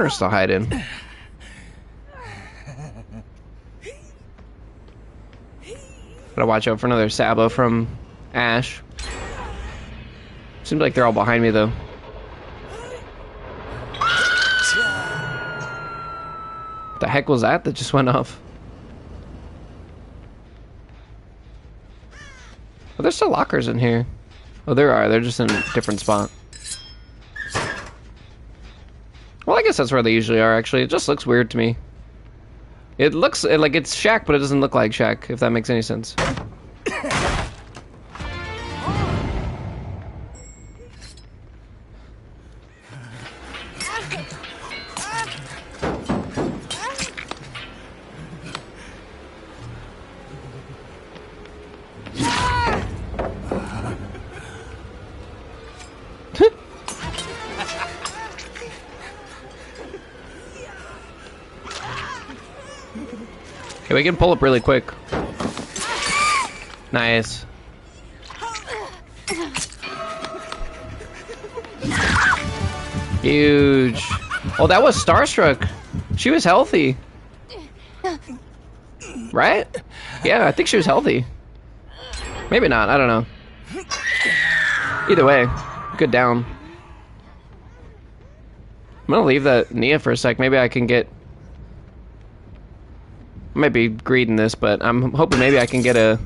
corners to hide in. Gotta watch out for another Sabo from Ash. Seems like they're all behind me though. What the heck was that just went off? Oh, there's still lockers in here. Oh, there are. They're just in a different spot. Well, I guess that's where they usually are, actually. It just looks weird to me. It looks like it's Shaq, but it doesn't look like Shaq, if that makes any sense. Okay, we can pull up really quick. Nice. Huge. Oh, that was Starstruck. She was healthy. Right? Yeah, I think she was healthy. Maybe not, I don't know. Either way, good down. I'm gonna leave that Nia for a sec. Maybe I can get... I might be greeding this, but I'm hoping maybe I can get a...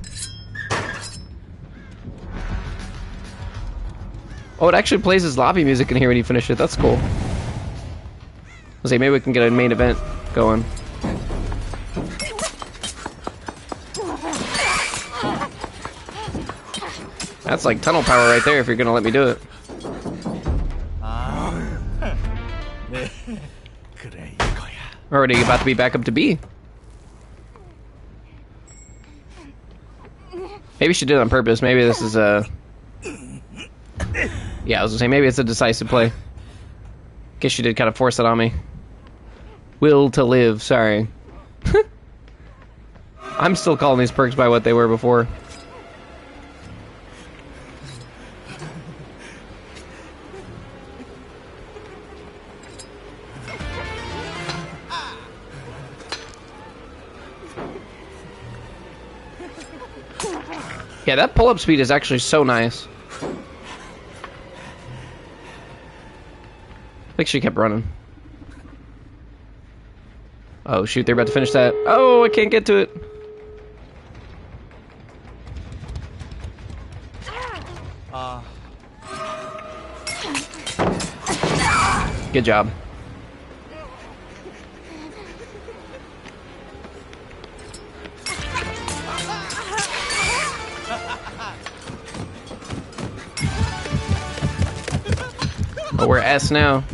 Oh, it actually plays his lobby music in here when you finish it. That's cool. Let's see, maybe we can get a main event going. That's like tunnel power right there if you're gonna let me do it. We're already about to be back up to B. Maybe she did it on purpose. Maybe this is a... Yeah, I was gonna say, maybe it's a decisive play. Guess she did kind of force it on me. Will to live, sorry. I'm still calling these perks by what they were before. Yeah, that pull-up speed is actually so nice. I think she kept running. Oh shoot, they're about to finish that. Oh, I can't get to it. Good job. Oh, we're S now.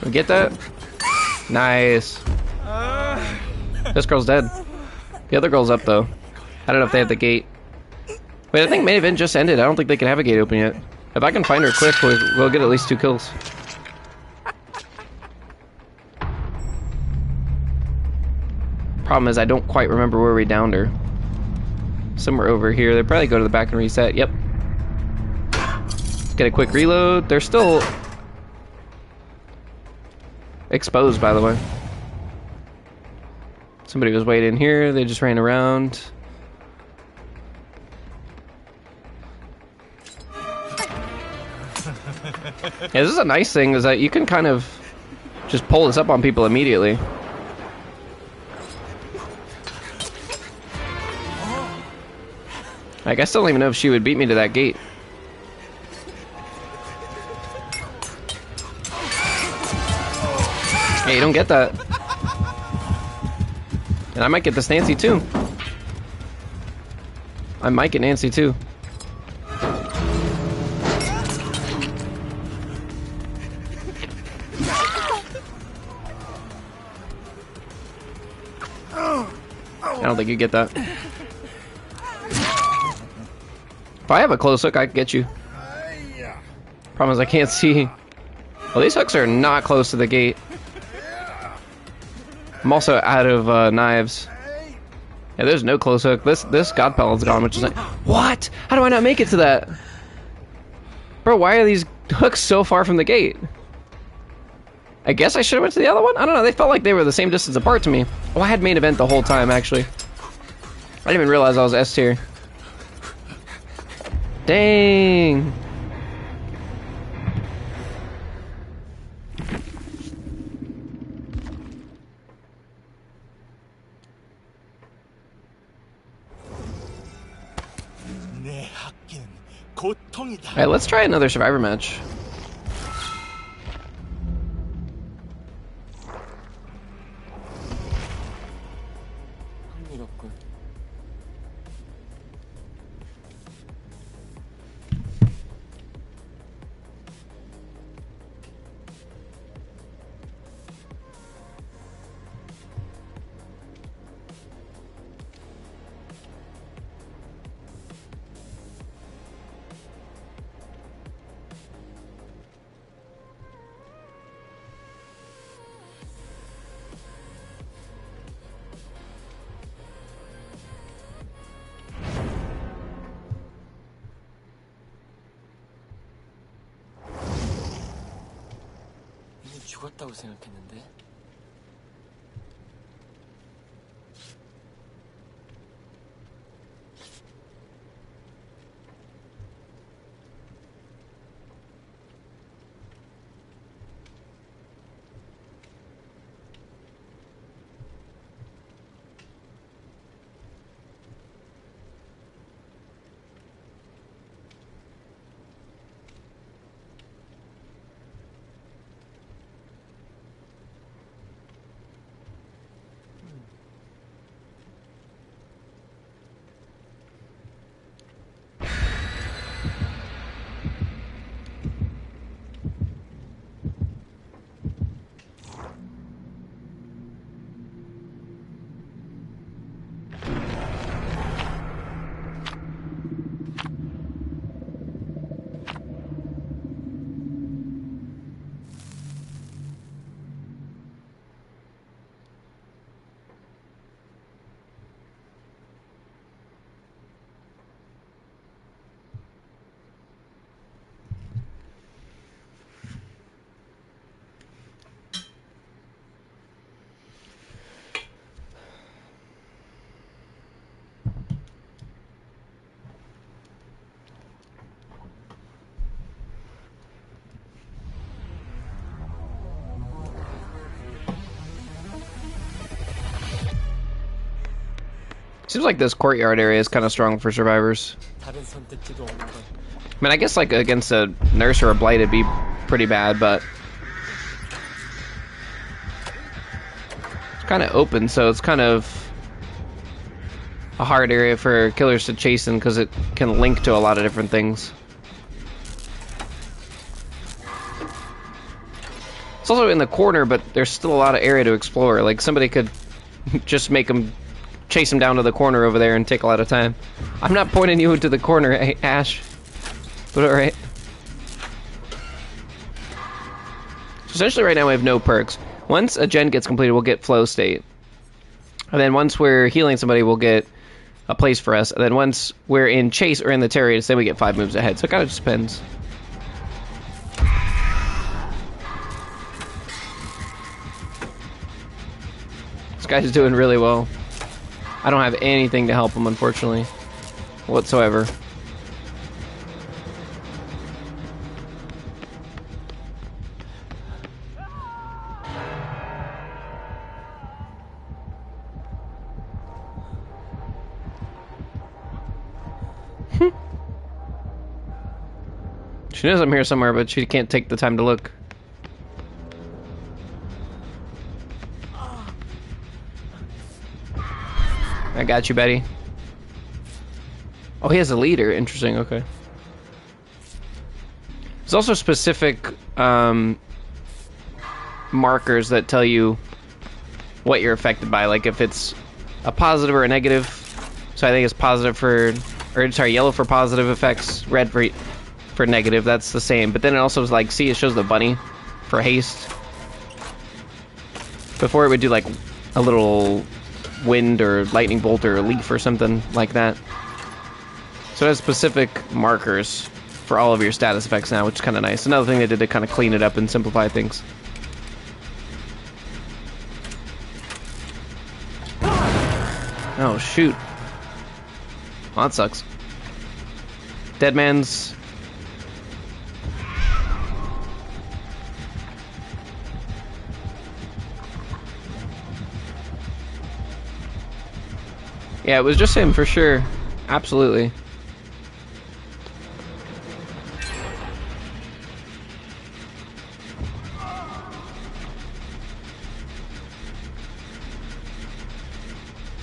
We get that? Nice. This girl's dead. The other girl's up though. I don't know if they have the gate. Wait, I think main event just ended. I don't think they can have a gate open yet. If I can find her quick, we'll get at least 2 kills. Problem is I don't quite remember where we downed her. Somewhere over here. They probably go to the back and reset. Yep. Get a quick reload. They're still exposed, by the way. Somebody was waiting here. They just ran around. Yeah, this is a nice thing, is that you can kind of just pull this up on people immediately. Like, I still don't even know if she would beat me to that gate. Hey, you don't get that. And I might get this Nancy too. I might get Nancy too. I don't think you get that. If I have a close hook, I can get you. Problem is I can't see. Well, these hooks are not close to the gate. I'm also out of knives. Yeah, there's no close hook. This god pellet's gone, which is like, what? How do I not make it to that? Bro, why are these hooks so far from the gate? I guess I should have went to the other one? I don't know, they felt like they were the same distance apart to me. Oh, I had main event the whole time, actually. I didn't even realize I was S tier. Dang. Alright, let's try another survivor match. 죽었다고 생각했는데. Seems like this courtyard area is kind of strong for survivors. I mean, I guess like against a nurse or a blight it'd be pretty bad, but it's kind of open, so it's kind of a hard area for killers to chase in because it can link to a lot of different things. It's also in the corner, but there's still a lot of area to explore. Like somebody could just chase him down to the corner over there and take a lot of time. I'm not pointing you into the corner, hey, Ash. But alright. So essentially right now we have no perks. Once a gen gets completed, we'll get flow state. And then once we're healing somebody, we'll get a place for us. And then once we're in chase or in the terror, then we get 5 moves ahead. So it kind of just depends. This guy's doing really well. I don't have anything to help him, unfortunately, whatsoever. She knows I'm here somewhere, but she can't take the time to look. I got you, Betty. Oh, he has a leader. Interesting, okay. There's also specific markers that tell you what you're affected by, like if it's a positive or a negative. So I think it's positive for, or sorry, yellow for positive effects, red for negative. That's the same. But then it also is like, see, it shows the bunny for haste. Before it would do like a little wind or lightning bolt or a leaf or something like that. So it has specific markers for all of your status effects now, which is kind of nice. Another thing they did to kind of clean it up and simplify things. Oh, shoot. Well, that sucks. Dead man's... Yeah, it was just him for sure. Absolutely.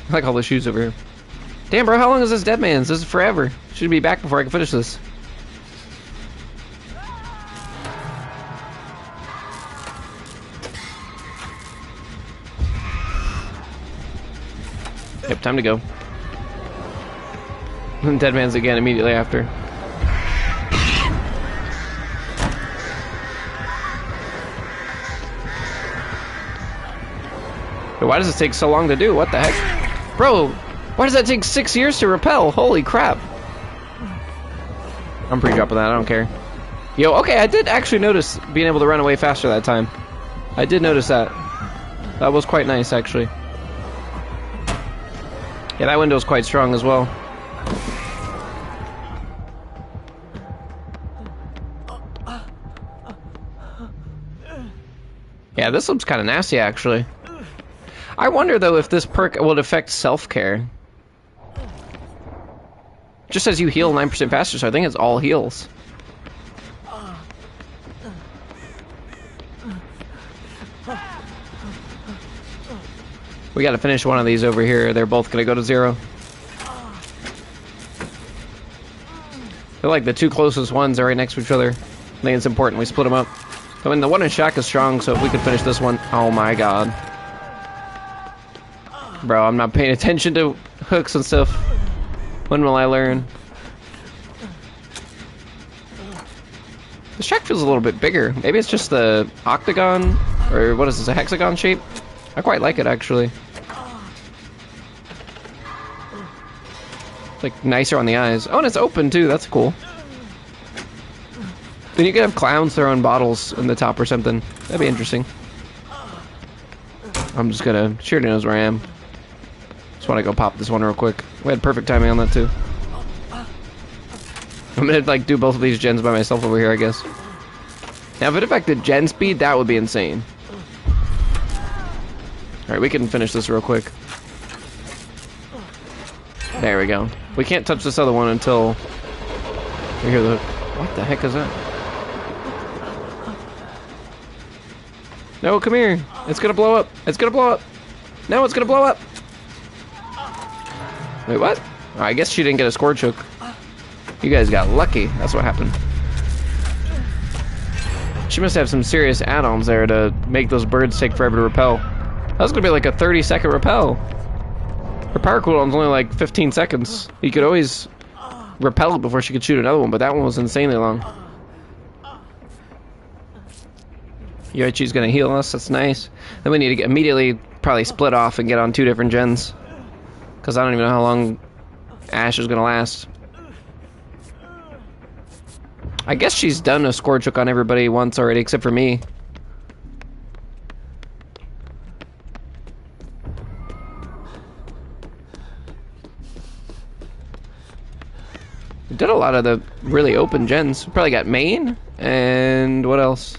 I like all the shoes over here. Damn, bro, how long is this dead man's? This is forever. Should be back before I can finish this. Yep, time to go. Dead man's again immediately after. Why does this take so long to do? What the heck? Bro, why does that take 6 years to repel? Holy crap. I'm pre-dropping that, I don't care. Yo, okay, I did actually notice being able to run away faster that time. I did notice that. That was quite nice, actually. Yeah, that window's quite strong as well. Yeah, this looks kind of nasty, actually. I wonder, though, if this perk would affect self-care. Just says you heal 9% faster, so I think it's all heals. We gotta finish one of these over here. They're both gonna go to 0. They're like the two closest ones are right next to each other. I think it's important we split them up. I mean, the one in Shack is strong, so if we could finish this one... Oh my god. Bro, I'm not paying attention to hooks and stuff. When will I learn? The Shack feels a little bit bigger. Maybe it's just the octagon, or what is this, a hexagon shape? I quite like it, actually. It's like nicer on the eyes. Oh, and it's open too, that's cool. Then you could have clowns throwing bottles in the top or something. That'd be interesting. I'm just gonna... She already knows where I am. Just want to go pop this one real quick. We had perfect timing on that too. I'm gonna like do both of these gens by myself over here, I guess. Now if it affected gen speed, that would be insane. Alright, we can finish this real quick. There we go. We can't touch this other one until we hear the... What the heck is that? No, come here. It's gonna blow up. It's gonna blow up. No, it's gonna blow up. Wait, what? Oh, I guess she didn't get a scorch hook. You guys got lucky. That's what happened. She must have some serious add-ons there to make those birds take forever to repel. That was gonna be like a 30-second repel. Her power cooldown's only like 15 seconds. You could always repel it before she could shoot another one, but that one was insanely long. Yoichi's gonna heal us, that's nice. Then we need to get immediately probably split off and get on 2 different gens. Because I don't even know how long Ash is gonna last. I guess she's done a scorch hook on everybody once already, except for me. We did a lot of the really open gens. We probably got main, and what else?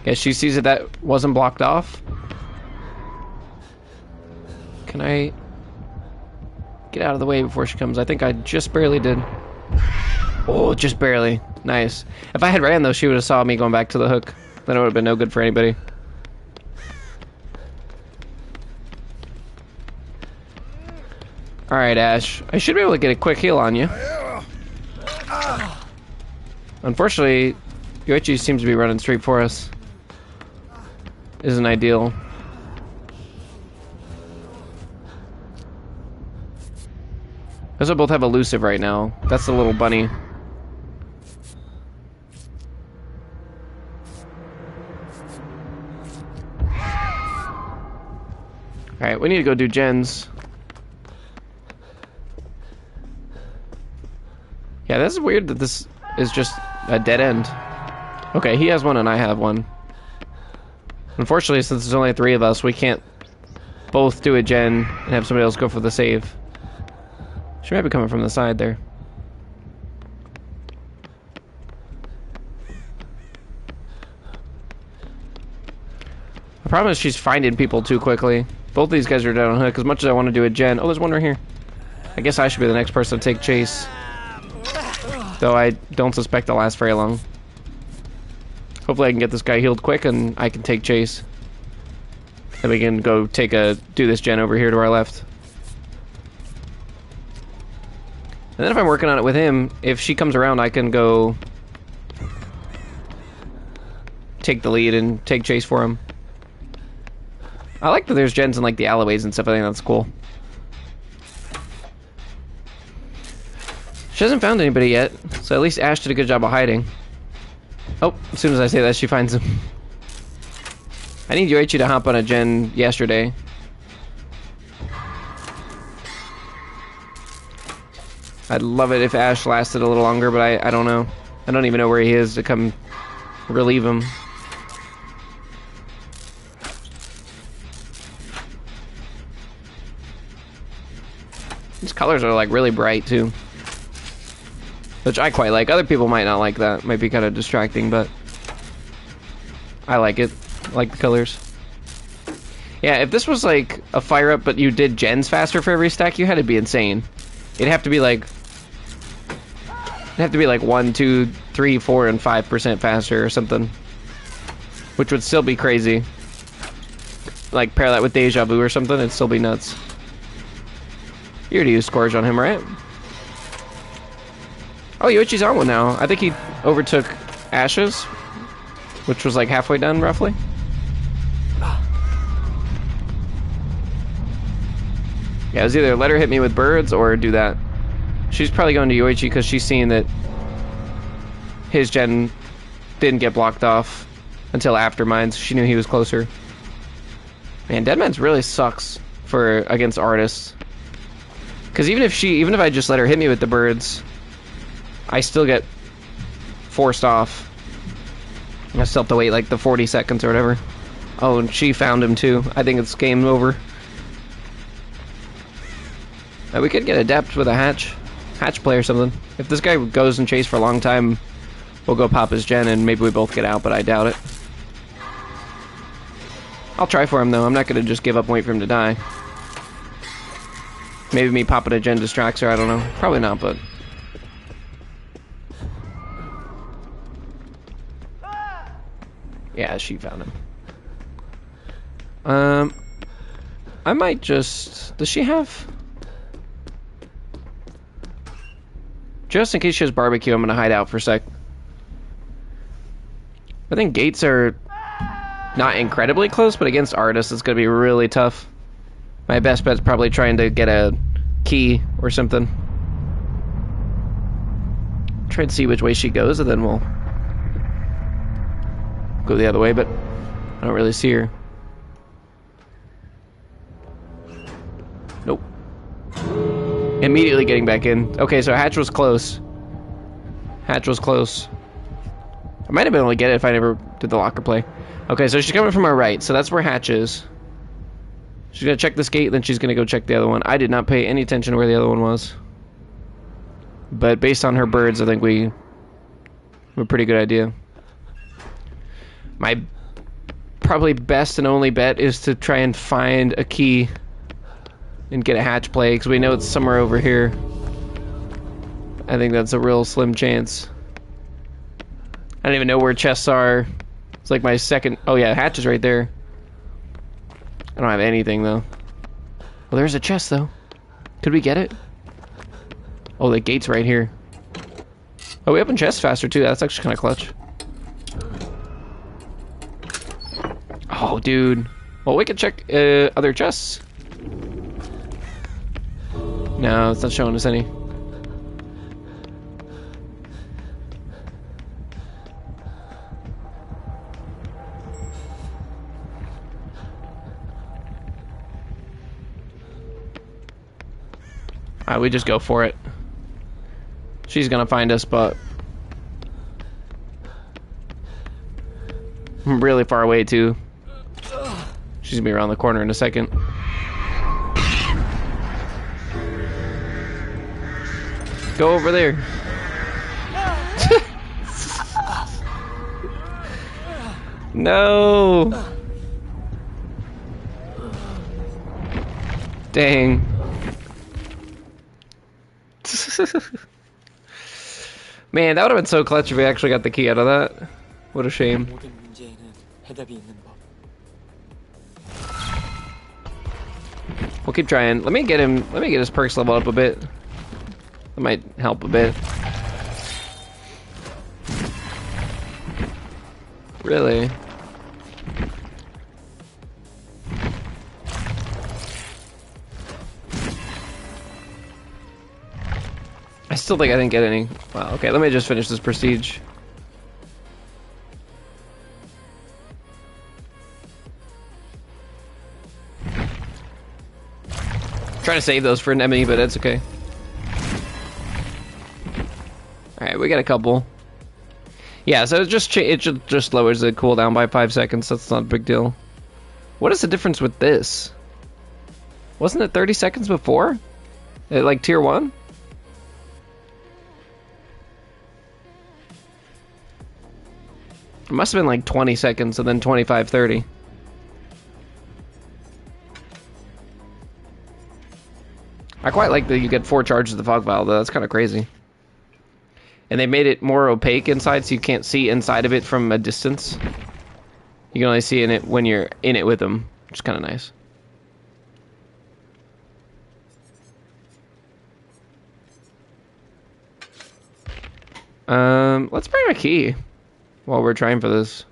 Guess she sees that that wasn't blocked off. Can I get out of the way before she comes? I think I just barely did. Oh, just barely. Nice. If I had ran though, she would have saw me going back to the hook. Then it would have been no good for anybody. Alright, Ash. I should be able to get a quick heal on you. Unfortunately, Yoichi seems to be running straight for us. Isn't ideal. also both have elusive right now. That's the little bunny. Alright, we need to go do gens. Yeah, this is weird that this is just a dead end. Okay, he has one and I have one. Unfortunately, since there's only 3 of us, we can't both do a gen and have somebody else go for the save. She might be coming from the side there. The problem is she's finding people too quickly. Both of these guys are dead on hook. As much as I want to do a gen... Oh, there's one right here. I guess I should be the next person to take chase. Though I don't suspect it'll last very long. Hopefully I can get this guy healed quick and I can take chase. Then we can go do this gen over here to our left. And then if I'm working on it with him, if she comes around, I can go take the lead and take chase for him. I like that there's gens in like the alleyways and stuff. I think that's cool. She hasn't found anybody yet, so at least Ash did a good job of hiding. Oh, as soon as I say that, she finds him. I need Yoichi to hop on a gen yesterday. I'd love it if Ash lasted a little longer, but I don't know. I don't even know where he is to come relieve him. These colors are like really bright too. Which I quite like. Other people might not like that. Might be kind of distracting, but I like it. I like the colors. Yeah, if this was like a fire up, but you did gens faster for every stack, you had to be insane. It'd have to be like 1, 2, 3, 4, and 5% faster or something. Which would still be crazy. Like pair that with Deja Vu or something, it'd still be nuts. You already used Scourge on him, right? Oh, Yoichi's on one now. I think he overtook Ashes, which was like halfway done, roughly. Yeah, it was either let her hit me with birds or do that. She's probably going to Yoichi because she's seeing that his gen didn't get blocked off until after mine, so she knew he was closer. Man, Deadman's really sucks against artists. Because even if I just let her hit me with the birds, I still get forced off. I still have to wait like the 40 seconds or whatever. Oh, and she found him too. I think it's game over. We could get adept with a hatch play or something. If this guy goes and chase for a long time, we'll go pop his gen and maybe we both get out, but I doubt it. I'll try for him though. I'm not gonna just give up and wait for him to die. Maybe me popping a gen distracts her, I don't know. Probably not, but... Yeah, she found him. I might just... Does she have... Just in case she has barbecue, I'm gonna hide out for a sec. I think gates are not incredibly close, but against artists it's gonna be really tough. My best bet's probably trying to get a key or something. Try and see which way she goes, and then we'll go the other way, but I don't really see her. Nope. Immediately getting back in. Okay, so Hatch was close. Hatch was close. I might have been able to get it if I never did the locker play. Okay, so she's coming from our right, so that's where Hatch is. She's gonna check this gate, then she's gonna go check the other one. I did not pay any attention to where the other one was. But based on her birds, I think we have a pretty good idea. My probably best and only bet is to try and find a key and get a hatch play, because we know it's somewhere over here. I think that's a real slim chance. I don't even know where chests are. It's like my second... Oh yeah, hatch is right there. I don't have anything, though. Well, there's a chest, though. Could we get it? Oh, the gate's right here. Oh, we open chests faster, too. That's actually kind of clutch. Oh, dude. Well, we can check other chests. No, it's not showing us any. Alright, we just go for it. She's gonna find us, but I'm really far away too. She's gonna be around the corner in a second. Go over there. No. Dang. Man, that would have been so clutch if we actually got the key out of that. What a shame. We'll keep trying. Let me get his perks level up a bit. That might help a bit. Really? I still think I didn't get any. Wow, okay, let me just finish this prestige. Trying to save those for an enemy, but that's okay. Alright, we got a couple. Yeah, so it just lowers the cooldown by 5 seconds. That's not a big deal. What is the difference with this? Wasn't it 30 seconds before? Like tier 1? It must have been like 20 seconds and then 25, 30. I quite like that you get 4 charges of the fog vial, though. That's kind of crazy. And they made it more opaque inside, so you can't see inside of it from a distance. You can only see in it when you're in it with them, which is kind of nice. Let's bring a key while we're trying for this.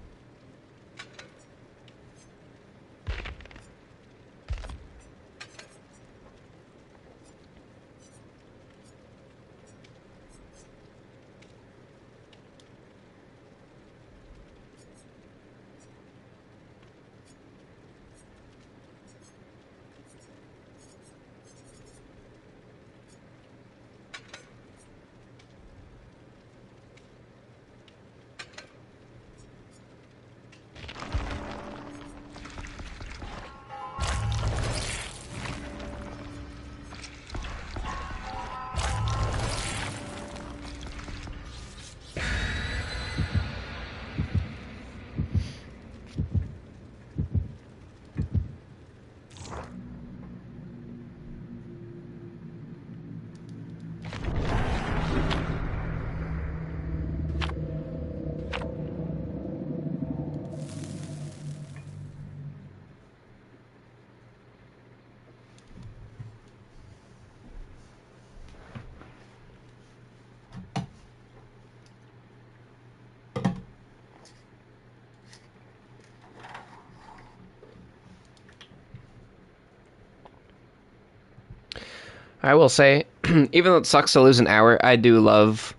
I will say, even though it sucks to lose an hour, I do love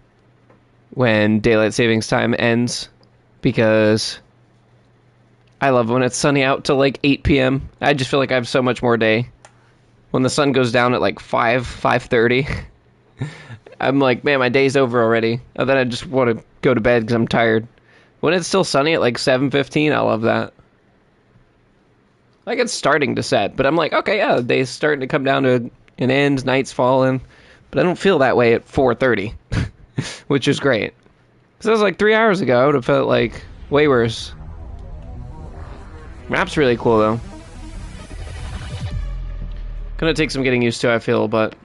when daylight savings time ends, because I love when it's sunny out till like 8 p.m. I just feel like I have so much more day. When the sun goes down at like 5:30, I'm like, man, my day's over already. And then I just want to go to bed because I'm tired. When it's still sunny at like 7:15, I love that. Like, it's starting to set, but I'm like, okay, yeah, the day's starting to come down to an end, night's falling, but I don't feel that way at 4:30, which is great. Because that was like 3 hours ago. I would have felt like way worse. Map's really cool, though. Gonna take some getting used to, I feel, but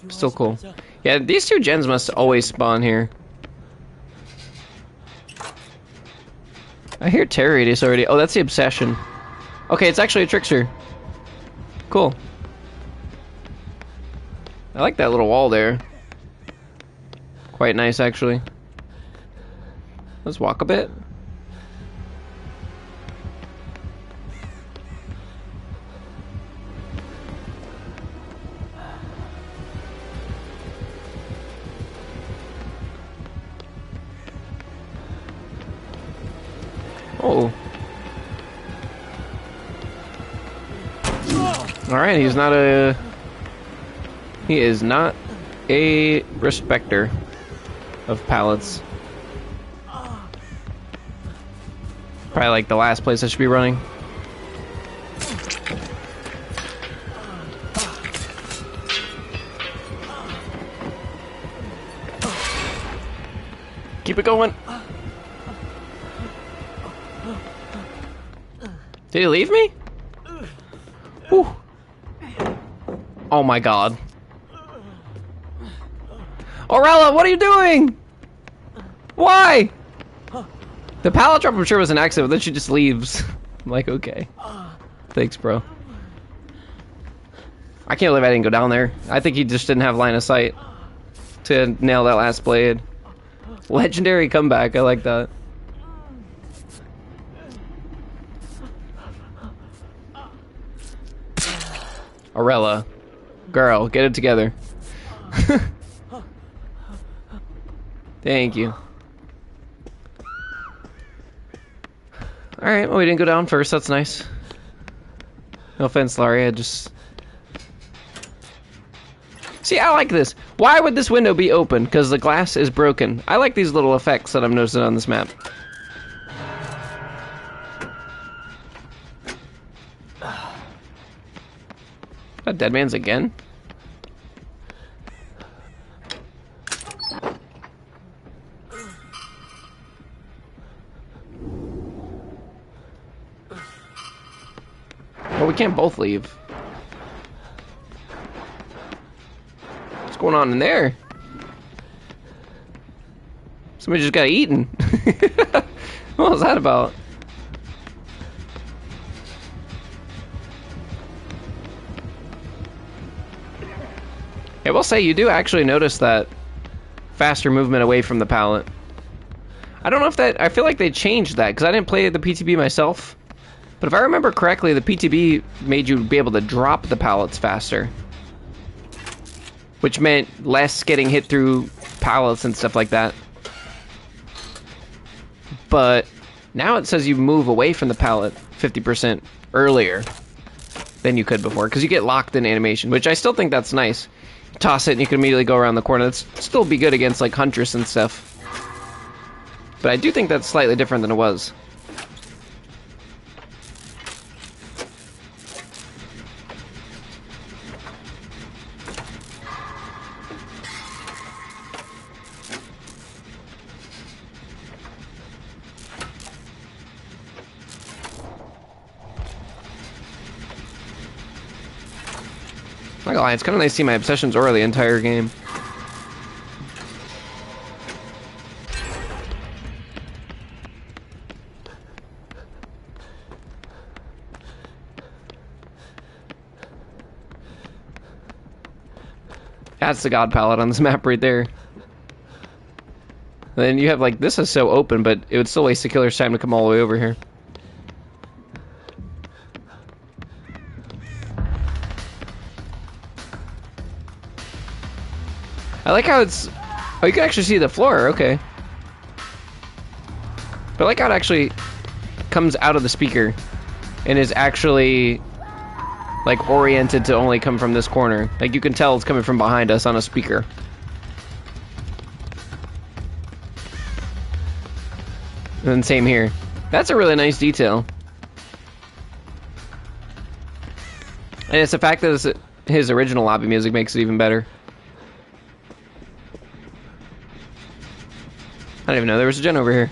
still cool. Yeah, these two gens must always spawn here. I hear terror radius already. Oh, that's the obsession. Okay, it's actually a trickster. Cool. I like that little wall there. Quite nice, actually. Let's walk a bit. Oh. Alright, he's not a... He is not a respecter of pallets. Probably like the last place I should be running. Keep it going. Did he leave me? Whew. Oh my god. Aurella, what are you doing? Why? The pallet drop I'm sure was an accident, but then she just leaves. I'm like, okay. Thanks, bro. I can't believe I didn't go down there. I think he just didn't have line of sight to nail that last blade. Legendary comeback, I like that. Aurella. Girl, get it together. Thank you. Alright, well we didn't go down first, that's nice. No offense, Laurie, I just... See, I like this. Why would this window be open? Because the glass is broken. I like these little effects that I'm noticing on this map. That dead man's again? Well, we can't both leave. What's going on in there? Somebody just got eaten. What was that about? I will say, you do actually notice that faster movement away from the pallet. I don't know if that... I feel like they changed that, because I didn't play the PTB myself. But if I remember correctly, the PTB made you be able to drop the pallets faster. Which meant less getting hit through pallets and stuff like that. But now it says you move away from the pallet 50% earlier than you could before, because you get locked in animation, which I still think that's nice. Toss it and you can immediately go around the corner. That's still be good against like Huntress and stuff. But I do think that's slightly different than it was. Not gonna lie, it's kind of nice to see my obsessions aura the entire game. That's the god palette on this map right there. And then you have like, this is so open, but it would still waste the killer's time to come all the way over here. I like how it's... Oh, you can actually see the floor, okay. But I like how it actually comes out of the speaker and is actually like oriented to only come from this corner. Like you can tell it's coming from behind us on a speaker. And then same here. That's a really nice detail. And it's the fact that it's his original lobby music makes it even better. I didn't even know there was a gen over here.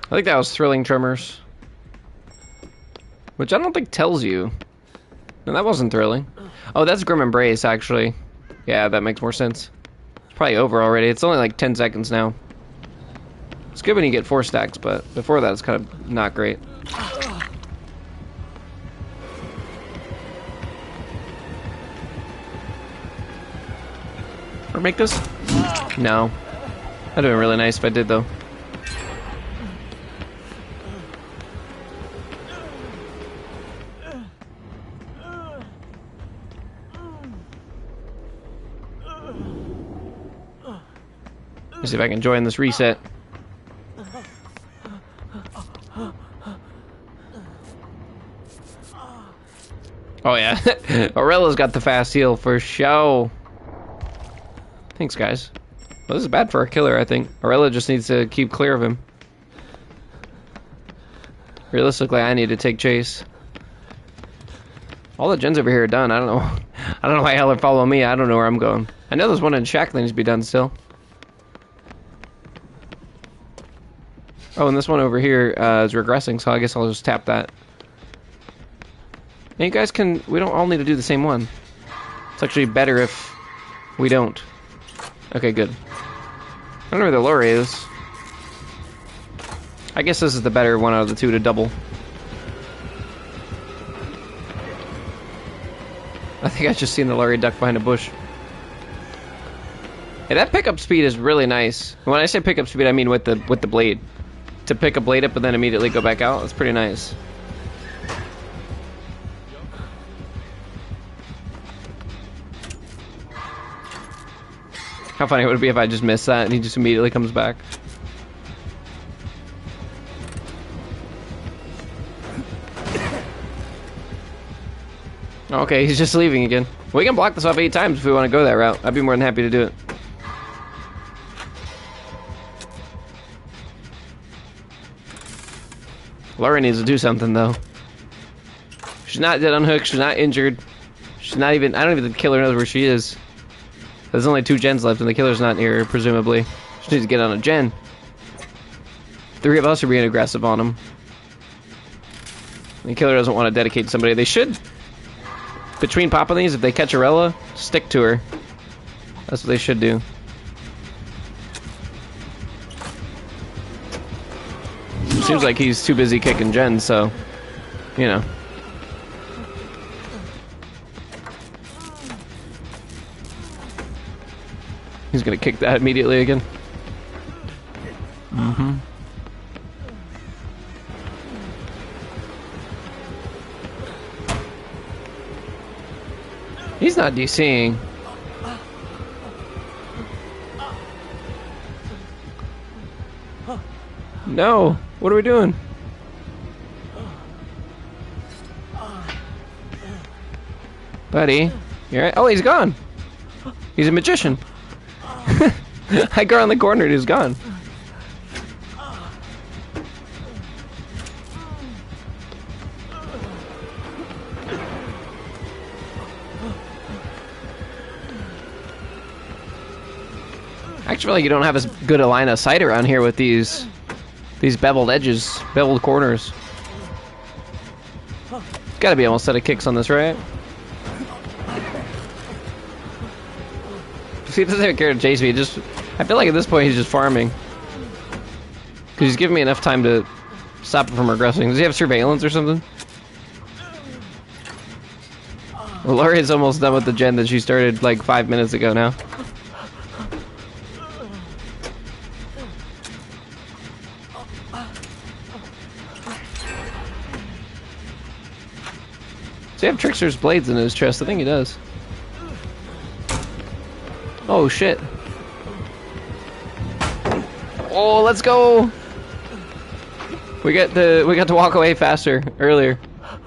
I think that was Thrilling Tremors. Which I don't think tells you. No, that wasn't Thrilling. Oh, that's Grim Embrace, actually. Yeah, that makes more sense. It's probably over already. It's only like 10 seconds now. It's good when you get 4 stacks, but before that it's kind of not great. ever make this? No. That'd have been really nice if I did, though. Let's see if I can join this reset. Oh yeah, Aurella's got the fast heal for show. Thanks, guys. Well, this is bad for our killer, I think. Aurella just needs to keep clear of him. Realistically, I need to take chase. All the gens over here are done. I don't know. I don't know why hell they're following me. I don't know where I'm going. I know there's one in Shack that needs to be done still. Oh, and this one over here is regressing, so I guess I'll just tap that. And you guys can... We don't all need to do the same one. It's actually better if we don't. Okay, good. I don't know where the lure is. I guess this is the better one out of the two to double. I think I just seen the lorry duck behind a bush. Hey, that pickup speed is really nice. When I say pickup speed, I mean with the blade. To pick a blade up and then immediately go back out, that's pretty nice. How funny would it be if I just missed that and he just immediately comes back? Okay, he's just leaving again. We can block this off 8 times if we want to go that route. I'd be more than happy to do it. Laura needs to do something, though. She's not dead unhooked. She's not injured. She's not even... I don't even think the killer knows where she is. There's only 2 gens left, and the killer's not near her, presumably. She needs to get on a gen. 3 of us are being aggressive on him. The killer doesn't want to dedicate to somebody. They should... Between popping these, if they catch Aurelia, stick to her. That's what they should do. Seems like he's too busy kicking gens, so... You know. He's gonna kick that immediately again. Mm-hmm. He's not DCing. No! What are we doing? Buddy, you alright? Oh, he's gone! He's a magician. I go around the corner and he's gone. I actually feel like you don't have as good a line of sight around here with these beveled edges, beveled corners. Gotta be almost set of kicks on this, right? He doesn't even care to chase me. I feel like at this point he's just farming. Because he's giving me enough time to stop him from regressing. Does he have surveillance or something? Well, Laurie's almost done with the gen that she started like 5 minutes ago now. Does he have Trickster's blades in his chest? I think he does. Oh shit. Oh, let's go. We got to walk away faster earlier.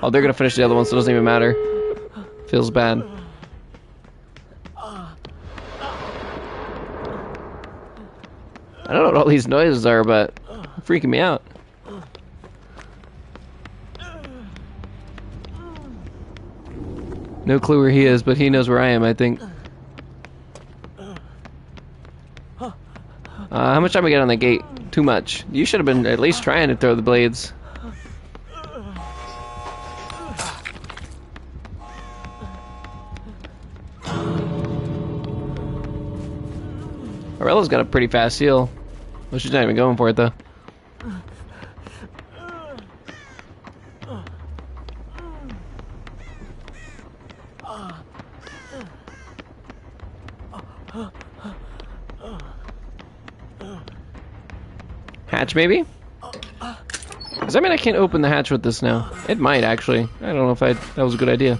Oh, they're gonna finish the other one, so it doesn't even matter. Feels bad. I don't know what all these noises are, but they're freaking me out. No clue where he is, but he knows where I am, I think. How much time we got on the gate? Too much. You should have been at least trying to throw the blades. Aurella's got a pretty fast heal. Well, she's not even going for it, though. Hatch, maybe? Does that mean I can't open the hatch with this now? It might, actually. I don't know if that was a good idea.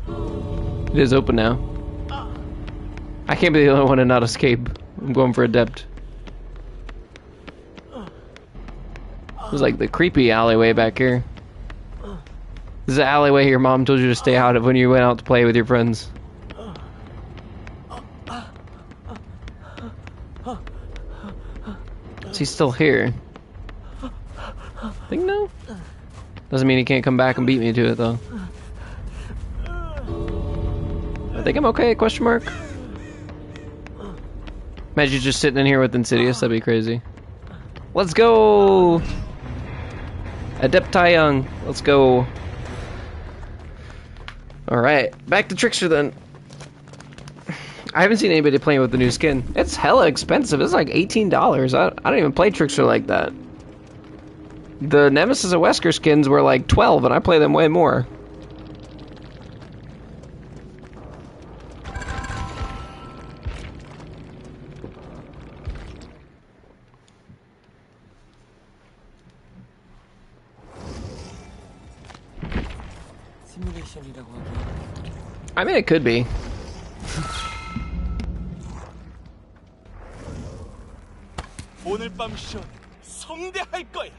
It is open now. I can't be the only one to not escape. I'm going for Adept. It was like the creepy alleyway back here. This is the alleyway your mom told you to stay out of when you went out to play with your friends. Is he still here? I think no. Doesn't mean he can't come back and beat me to it though. I think I'm okay, question mark. Imagine just sitting in here with Insidious, that'd be crazy. Let's go! Adepti Young, let's go. Alright, back to Trickster then. I haven't seen anybody playing with the new skin. It's hella expensive, it's like $18. I don't even play Trickster like that. The Nemesis and Wesker skins were like 12 and I play them way more. I mean, it could be. 오늘 밤 쇼는 성대할 거야.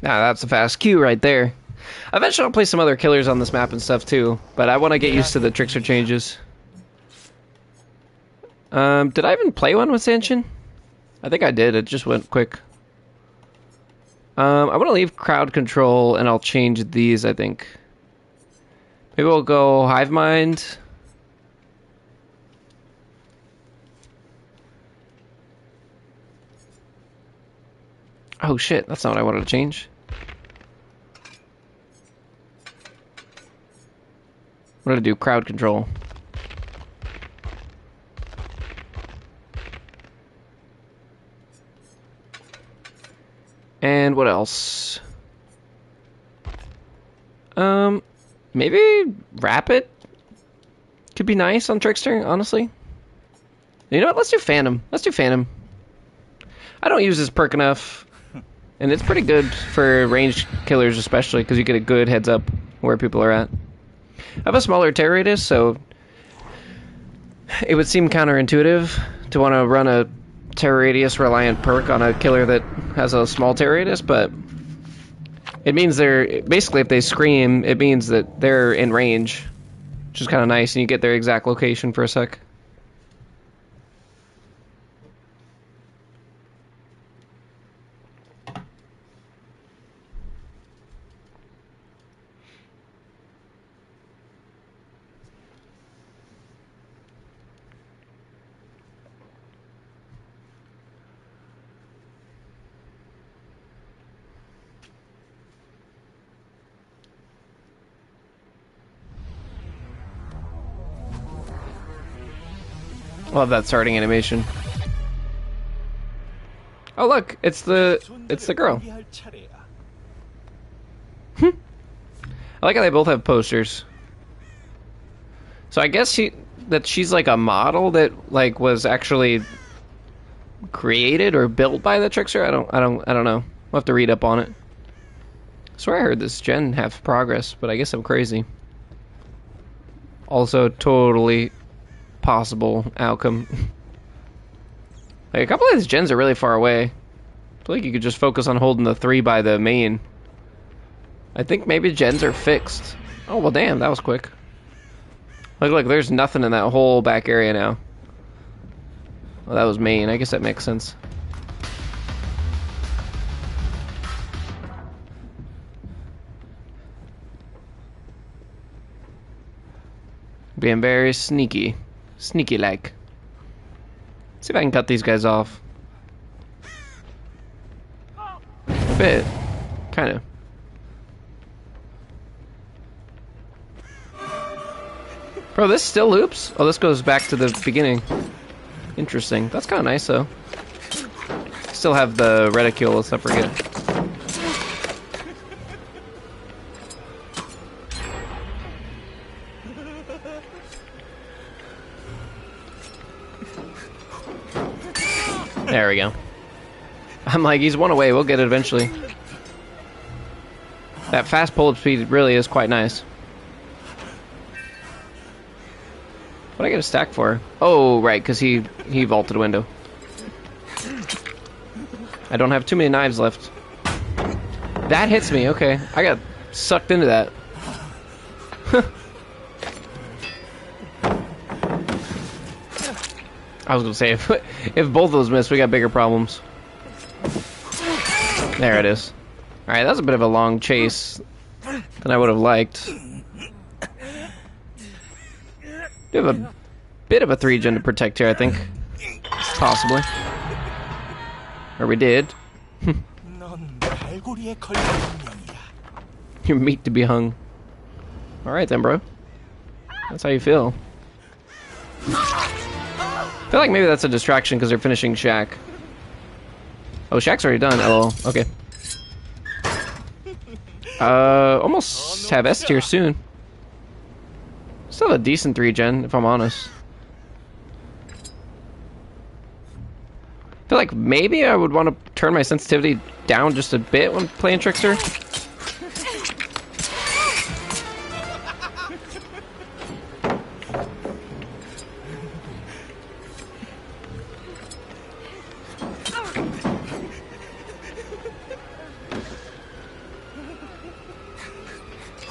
Nah, that's a fast queue right there. Eventually I'll play some other killers on this map and stuff too, but I want to get used to the Trickster changes. Did I even play one with Sanchin? I think I did, it just went quick. I want to leave crowd control and I'll change these, I think. Maybe we'll go Hive Mind. Oh shit, that's not what I wanted to change. I'm gonna do crowd control. And what else? Maybe Rapid could be nice on Trickster, honestly. You know what? Let's do Phantom. Let's do Phantom. I don't use this perk enough, and it's pretty good for ranged killers, especially because you get a good heads up where people are at. I have a smaller terror radius, so it would seem counterintuitive to want to run a terror radius reliant perk on a killer that has a small terror radius, but it means they're basically, if they scream, it means that they're in range, which is kind of nice, and you get their exact location for a sec. Love that starting animation. Oh look, it's the girl. I like how they both have posters. So I guess she's like a model that like was actually created or built by the Trickster. I don't know. We'll have to read up on it. I swear I heard this gen have progress, but I guess I'm crazy. Also totally possible outcome. Like, a couple of these gens are really far away. I feel like you could just focus on holding the 3 by the main. I think maybe gens are fixed. Oh, well, damn, that was quick. Look, there's nothing in that whole back area now. Well, that was main. I guess that makes sense. Being very sneaky. Sneaky-like. See if I can cut these guys off. A bit. Kind of. Bro, this still loops? Oh, this goes back to the beginning. Interesting. That's kind of nice, though. Still have the reticule, let's not forget. There we go. I'm like, he's one away, we'll get it eventually. That fast pull speed really is quite nice. What'd I get a stack for? Oh, right, because he vaulted a window. I don't have too many knives left. That hits me, okay. I got sucked into that. I was gonna say, if both of those miss, we got bigger problems. There it is. Alright, that was a bit of a long chase than I would have liked. We have a bit of a 3-gen to protect here, I think. Possibly. Or we did. Your meat to be hung. Alright then, bro. That's how you feel. I feel like maybe that's a distraction because they're finishing Shack. Oh, Shack's already done. Oh, okay. Almost have S tier soon. Still a decent 3-gen, if I'm honest. I feel like maybe I would want to turn my sensitivity down just a bit when playing Trickster.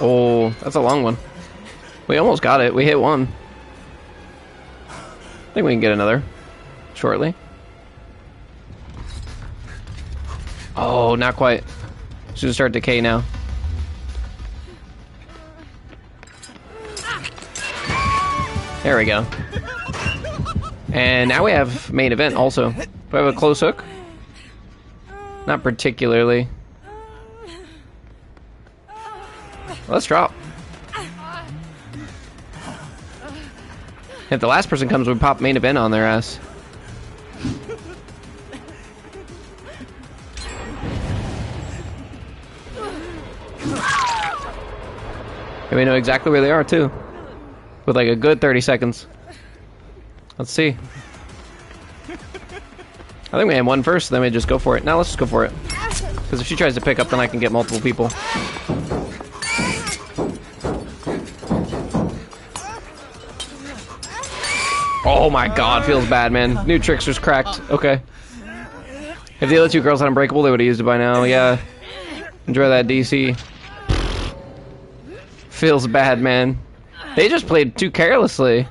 Oh, that's a long one. We almost got it. We hit one. I think we can get another shortly. Oh, not quite. Should start decay now. There we go. And now we have main event also. Do I have a close hook? Not particularly. Let's drop. If the last person comes, we pop main event on their ass. And we know exactly where they are too. With like a good 30 seconds. Let's see. I think we had one first, then we just go for it. Now let's just go for it. Because if she tries to pick up, then I can get multiple people. Oh my god, feels bad, man. New Trickster's cracked. Okay. If the other two girls had Unbreakable, they would have used it by now. Yeah. Enjoy that, DC. Feels bad, man. They just played too carelessly.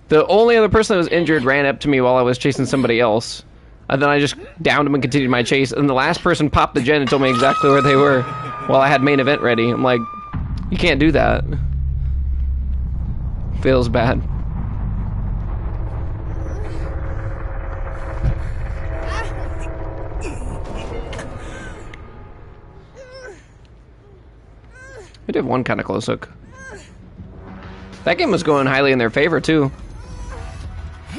The only other person that was injured ran up to me while I was chasing somebody else. And then I just downed him and continued my chase. And the last person popped the gen and told me exactly where they were while I had main event ready. I'm like, you can't do that. Feels bad. We did one kind of close hook. That game was going highly in their favor too.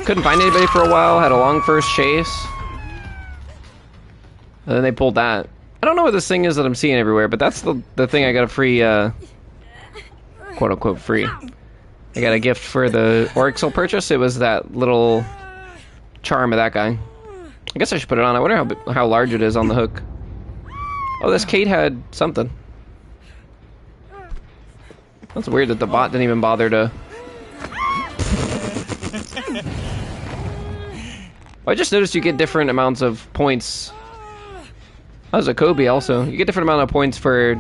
Couldn't find anybody for a while, had a long first chase. And then they pulled that. I don't know what this thing is that I'm seeing everywhere, but that's the thing I got a free, quote-unquote free. I got a gift for the Oryxel purchase. It was that little charm of that guy. I guess I should put it on. I wonder how large it is on the hook. Oh, this Kate had something. That's weird that the bot didn't even bother to I just noticed you get different amounts of points. That was a Kobe also. You get different amount of points for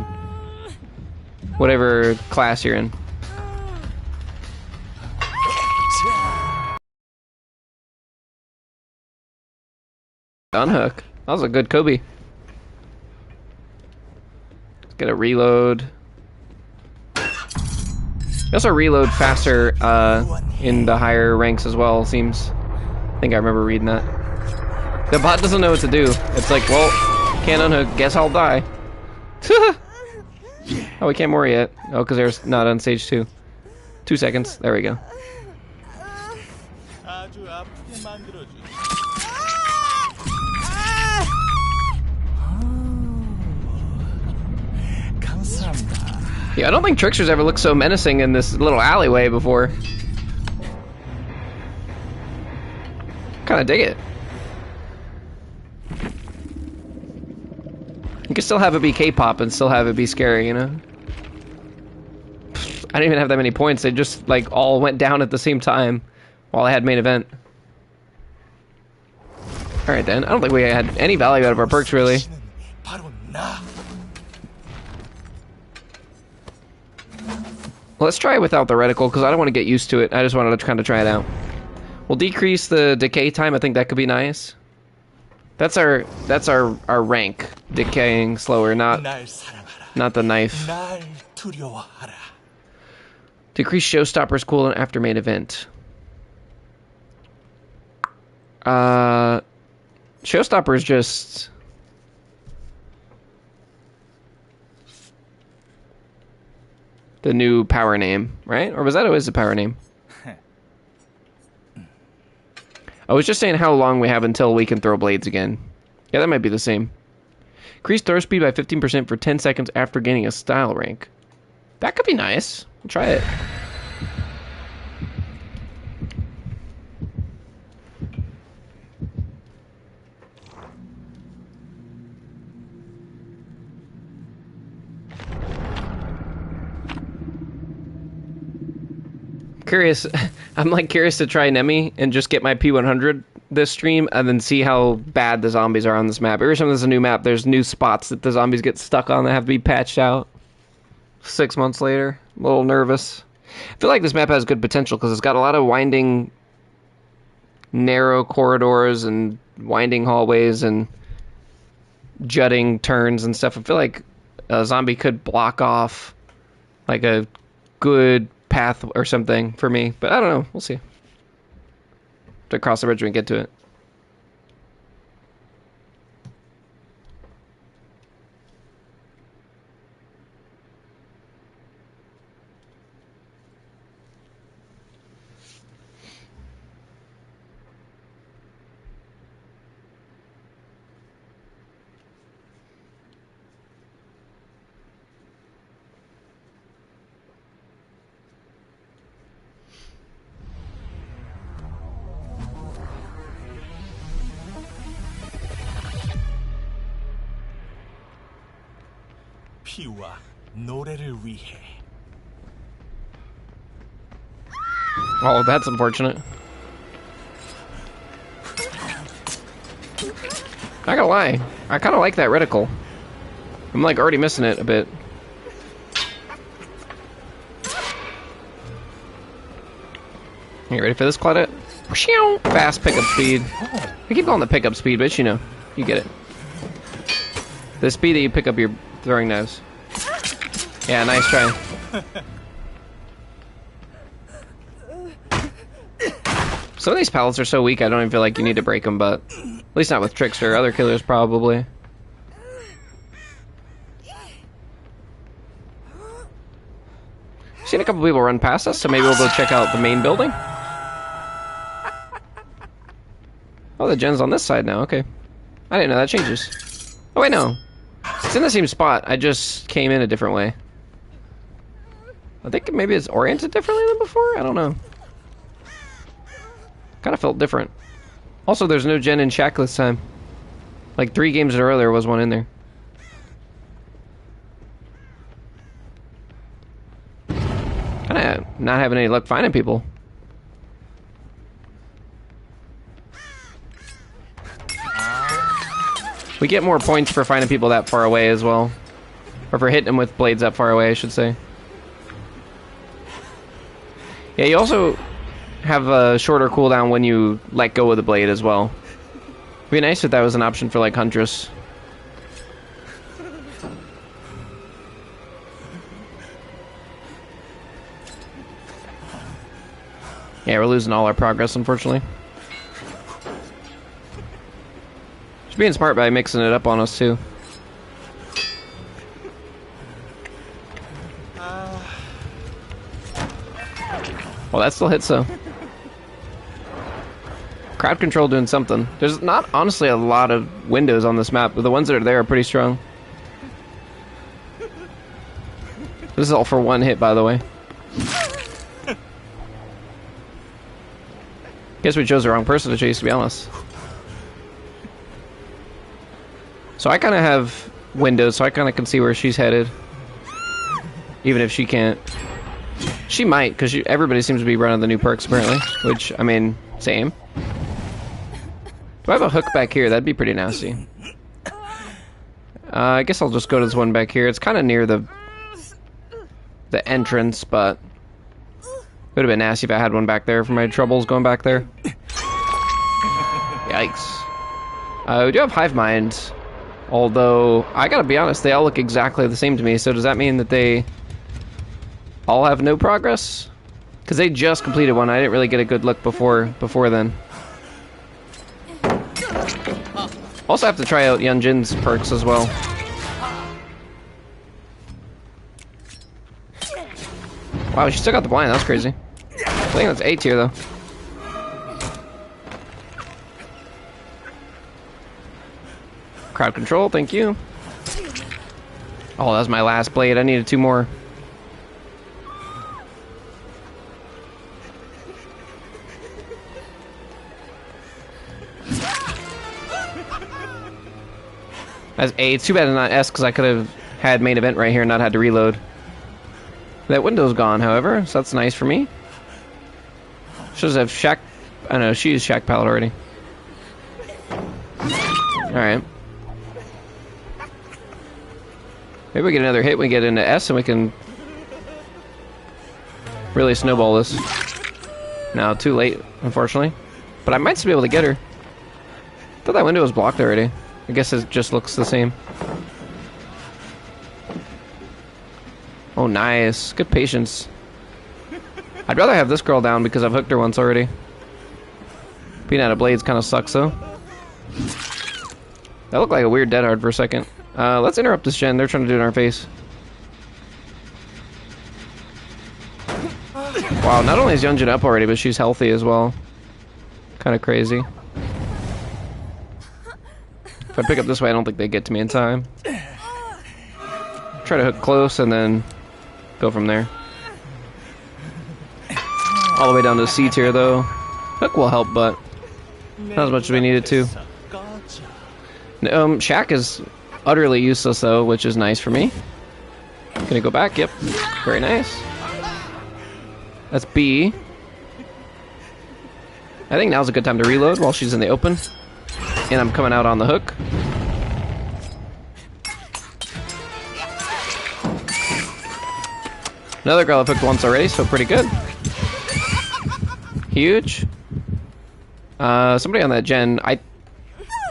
whatever class you're in. Unhook. That was a good Kobe. Let's get a reload. You also reload faster in the higher ranks as well, seems. I think I remember reading that. The bot doesn't know what to do. It's like, well, can't unhook, guess I'll die. Oh, we can't more yet. Oh, because there's not on stage 2. 2 seconds. There we go. 아주 아프게 만들어주지. 감사합니다. Yeah, I don't think Trickster's ever looked so menacing in this little alleyway before. Kind of dig it. You can still have it be K-pop and still have it be scary, you know? I didn't even have that many points. They just, like, all went down at the same time while I had main event. Alright then, I don't think we had any value out of our perks, really. 바로 나. Well, let's try it without the reticle, because I don't want to get used to it. I just wanted to kind of try it out. We'll decrease the decay time. I think that could be nice. That's our rank. Decaying slower, not 날 사랑하라. the knife. 날 두려워하라. Decrease Showstopper's cooldown after main event. Showstopper's just... the new power name, right? Or was that always the power name? I was just saying how long we have until we can throw blades again. Yeah, that might be the same. Increase throw speed by 15% for 10 seconds after gaining a style rank. That could be nice. We'll try it. Curious. I'm like curious to try Nemi and just get my P100 this stream and then see how bad the zombies are on this map. Every time there's a new map, there's new spots that the zombies get stuck on that have to be patched out. 6 months later, I'm a little nervous. I feel like this map has good potential because it's got a lot of winding, narrow corridors and winding hallways and jutting turns and stuff. I feel like a zombie could block off like a good path or something for me, but I don't know. We'll see. To cross the bridge when we get to it. 피와 노래를 위해. Oh, that's unfortunate. Not gonna lie, I kind of like that reticle. I'm like already missing it a bit. You ready for this, Claudette? Fast pickup speed. I keep calling the pickup speed, but you know, you get it. The speed that you pick up your throwing knives. Yeah, nice try. Some of these pallets are so weak I don't even feel like you need to break them, but at least not with Trickster. Other killers probably. Seen a couple people run past us, so maybe we'll go check out the main building. Oh, the gen's on this side now, okay. I didn't know that changes. Oh wait, no. It's in the same spot, I just came in a different way. I think maybe it's oriented differently than before? I don't know. Kinda felt different. Also, there's no gen in Shack this time. Like 3 games in a row there was one in there. Kinda not having any luck finding people. We get more points for finding people that far away as well. Or for hitting them with blades that far away, I should say. Yeah, you also have a shorter cooldown when you let go of the blade as well. It'd be nice if that was an option for, like, Huntress. Yeah, we're losing all our progress, unfortunately. She's being smart by mixing it up on us, too. Well, that still hits, though. Crowd control doing something. There's not, honestly, a lot of windows on this map, but the ones that are there are pretty strong. This is all for one hit, by the way. Guess we chose the wrong person to chase, to be honest. So I kind of have windows, so I kind of can see where she's headed. Even if she can't. She might, because everybody seems to be running the new perks, apparently. Which, I mean, same. Do I have a hook back here? That'd be pretty nasty. I guess I'll just go to this one back here. It's kind of near the entrance, but would have been nasty if I had one back there for my troubles going back there. Yikes. We do have Hive Mind, although I gotta be honest, they all look exactly the same to me. So does that mean that they all have no progress? Because they just completed one. I didn't really get a good look before then. Also have to try out Yunjin's perks as well. Wow, she still got the blind. That's crazy. I think that's A tier though. Crowd control, thank you. Oh, that was my last blade. I needed 2 more. That's A. It's too bad it's not S, because I could have had main event right here and not had to reload. That window's gone, however, so that's nice for me. Should have Shack. I know, she used Shack Pallet already. Alright. Maybe we get another hit, we get into S, and we can really snowball this. No, too late, unfortunately. But I might still be able to get her. I thought that window was blocked already. I guess it just looks the same. Oh, nice. Good patience. I'd rather have this girl down because I've hooked her once already. Being out of blades kind of sucks, though. That looked like a weird dead hard for a second. Let's interrupt this gen. They're trying to do it in our face. Wow, not only is Yunjin up already, but she's healthy as well. Kind of crazy. If I pick up this way, I don't think they get to me in time. Try to hook close and then go from there. All the way down to C tier, though. Hook will help, but not as much as we needed to. Shack is utterly useless, though, which is nice for me. Gonna go back, yep. Very nice. That's B. I think now's a good time to reload while she's in the open. And I'm coming out on the hook. Another girl I've hooked once already, so pretty good. Huge. Somebody on that gen, I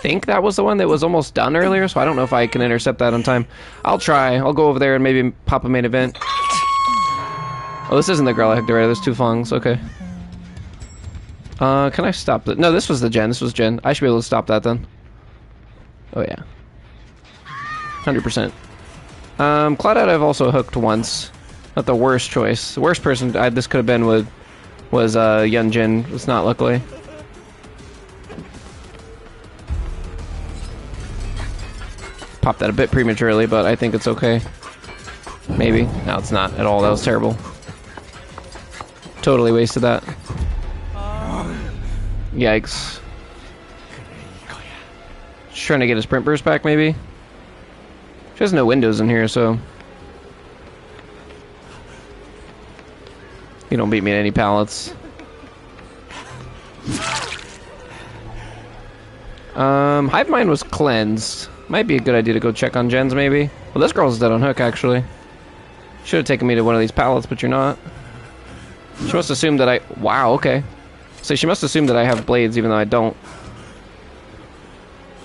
think that was the one that was almost done earlier, so I don't know if I can intercept that on time. I'll try. I'll go over there and maybe pop a main event. Oh, this isn't the girl I hooked already. There's 2 Fongs. Okay. Can I stop that? No, this was the gen. This was gen. I should be able to stop that then. Oh, yeah. 100%. Cloudhead I've also hooked once. Not the worst choice. The worst person this could have been was Yunjin. It's not, luckily. Popped that a bit prematurely, but I think it's okay. Maybe. No, it's not at all. That was terrible. Totally wasted that. Yikes. Just trying to get a sprint burst back, maybe? She has no windows in here, so... You don't beat me at any pallets. Hive Mind was cleansed. Might be a good idea to go check on gens, maybe. Well, this girl's dead on hook, actually. Should have taken me to one of these pallets, but you're not. She must assume that I... Wow, okay. So she must assume that I have blades, even though I don't.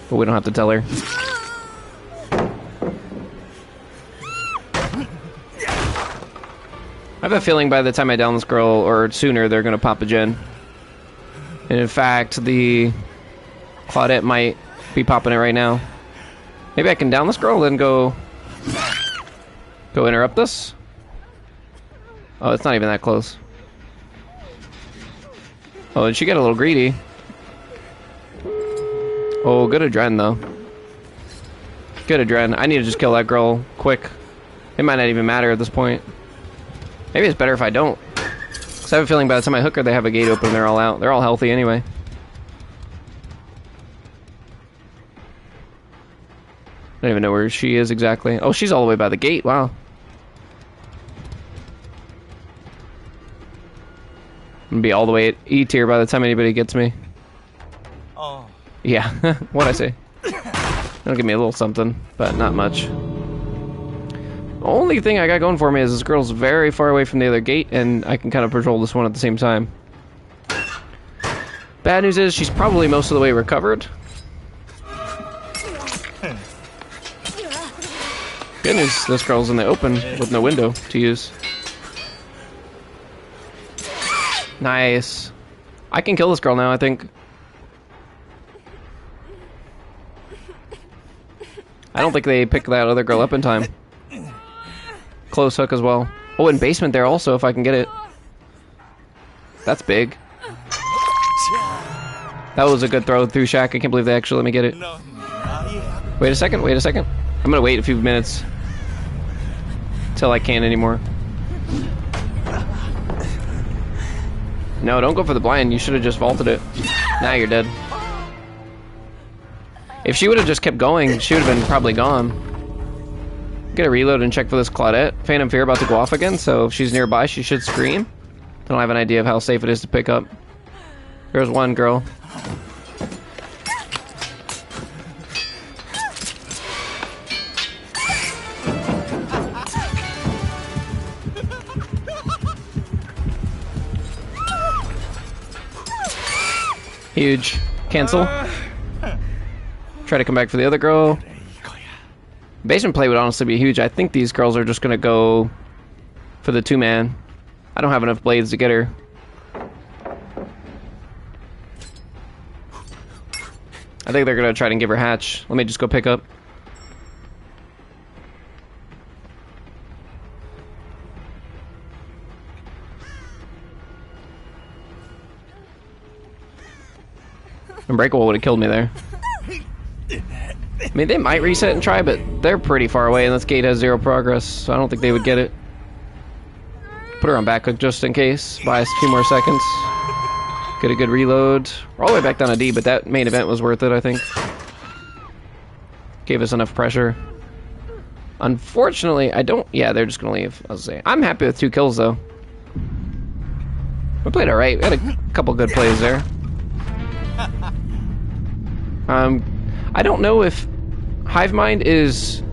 But we don't have to tell her. I have a feeling by the time I down this girl, or sooner, they're gonna pop a gen. And in fact, the Claudette might be popping it right now. Maybe I can down this girl, then go interrupt this? Oh, it's not even that close. Oh, did she get a little greedy? Oh, good adren, though. Good adren. I need to just kill that girl quick. It might not even matter at this point. Maybe it's better if I don't. Because I have a feeling by the time I hook her, they have a gate open and they're all out. They're all healthy anyway. I don't even know where she is exactly. Oh, she's all the way by the gate. Wow. I'm gonna be all the way at E tier by the time anybody gets me. Oh. Yeah, what'd I say? That'll give me a little something, but not much. The only thing I got going for me is this girl's very far away from the other gate, and I can kind of patrol this one at the same time. Bad news is she's probably most of the way recovered. Good news, this girl's in the open with no window to use. Nice. I can kill this girl now, I think. I don't think they picked that other girl up in time. Close hook as well. Oh, and basement there also, if I can get it. That's big. That was a good throw through Shack. I can't believe they actually let me get it. Wait a second, wait a second. I'm gonna wait a few minutes. Till I can't anymore. No, don't go for the blind. You should have just vaulted it. Now you're dead. If she would have just kept going, she would have been probably gone. Get a reload and check for this Claudette. Phantom Fear about to go off again, so if she's nearby, she should scream. I don't have an idea of how safe it is to pick up. There's one girl. Huge. Cancel. Try to come back for the other girl. Basement play would honestly be huge. I think these girls are just gonna go for the two-man. I don't have enough blades to get her. I think they're gonna try to give her hatch. Let me just go pick up. Unbreakable would have killed me there. I mean, they might reset and try, but they're pretty far away, and this gate has 0 progress, so I don't think they would get it. Put her on back hook just in case. Buy us a few more seconds. Get a good reload. We're all the way back down to D, but that main event was worth it, I think. Gave us enough pressure. Unfortunately, I don't... Yeah, they're just gonna leave. I'll say. I'm happy with 2 kills, though. We played alright. We had a couple good plays there. I don't know if Hivemind is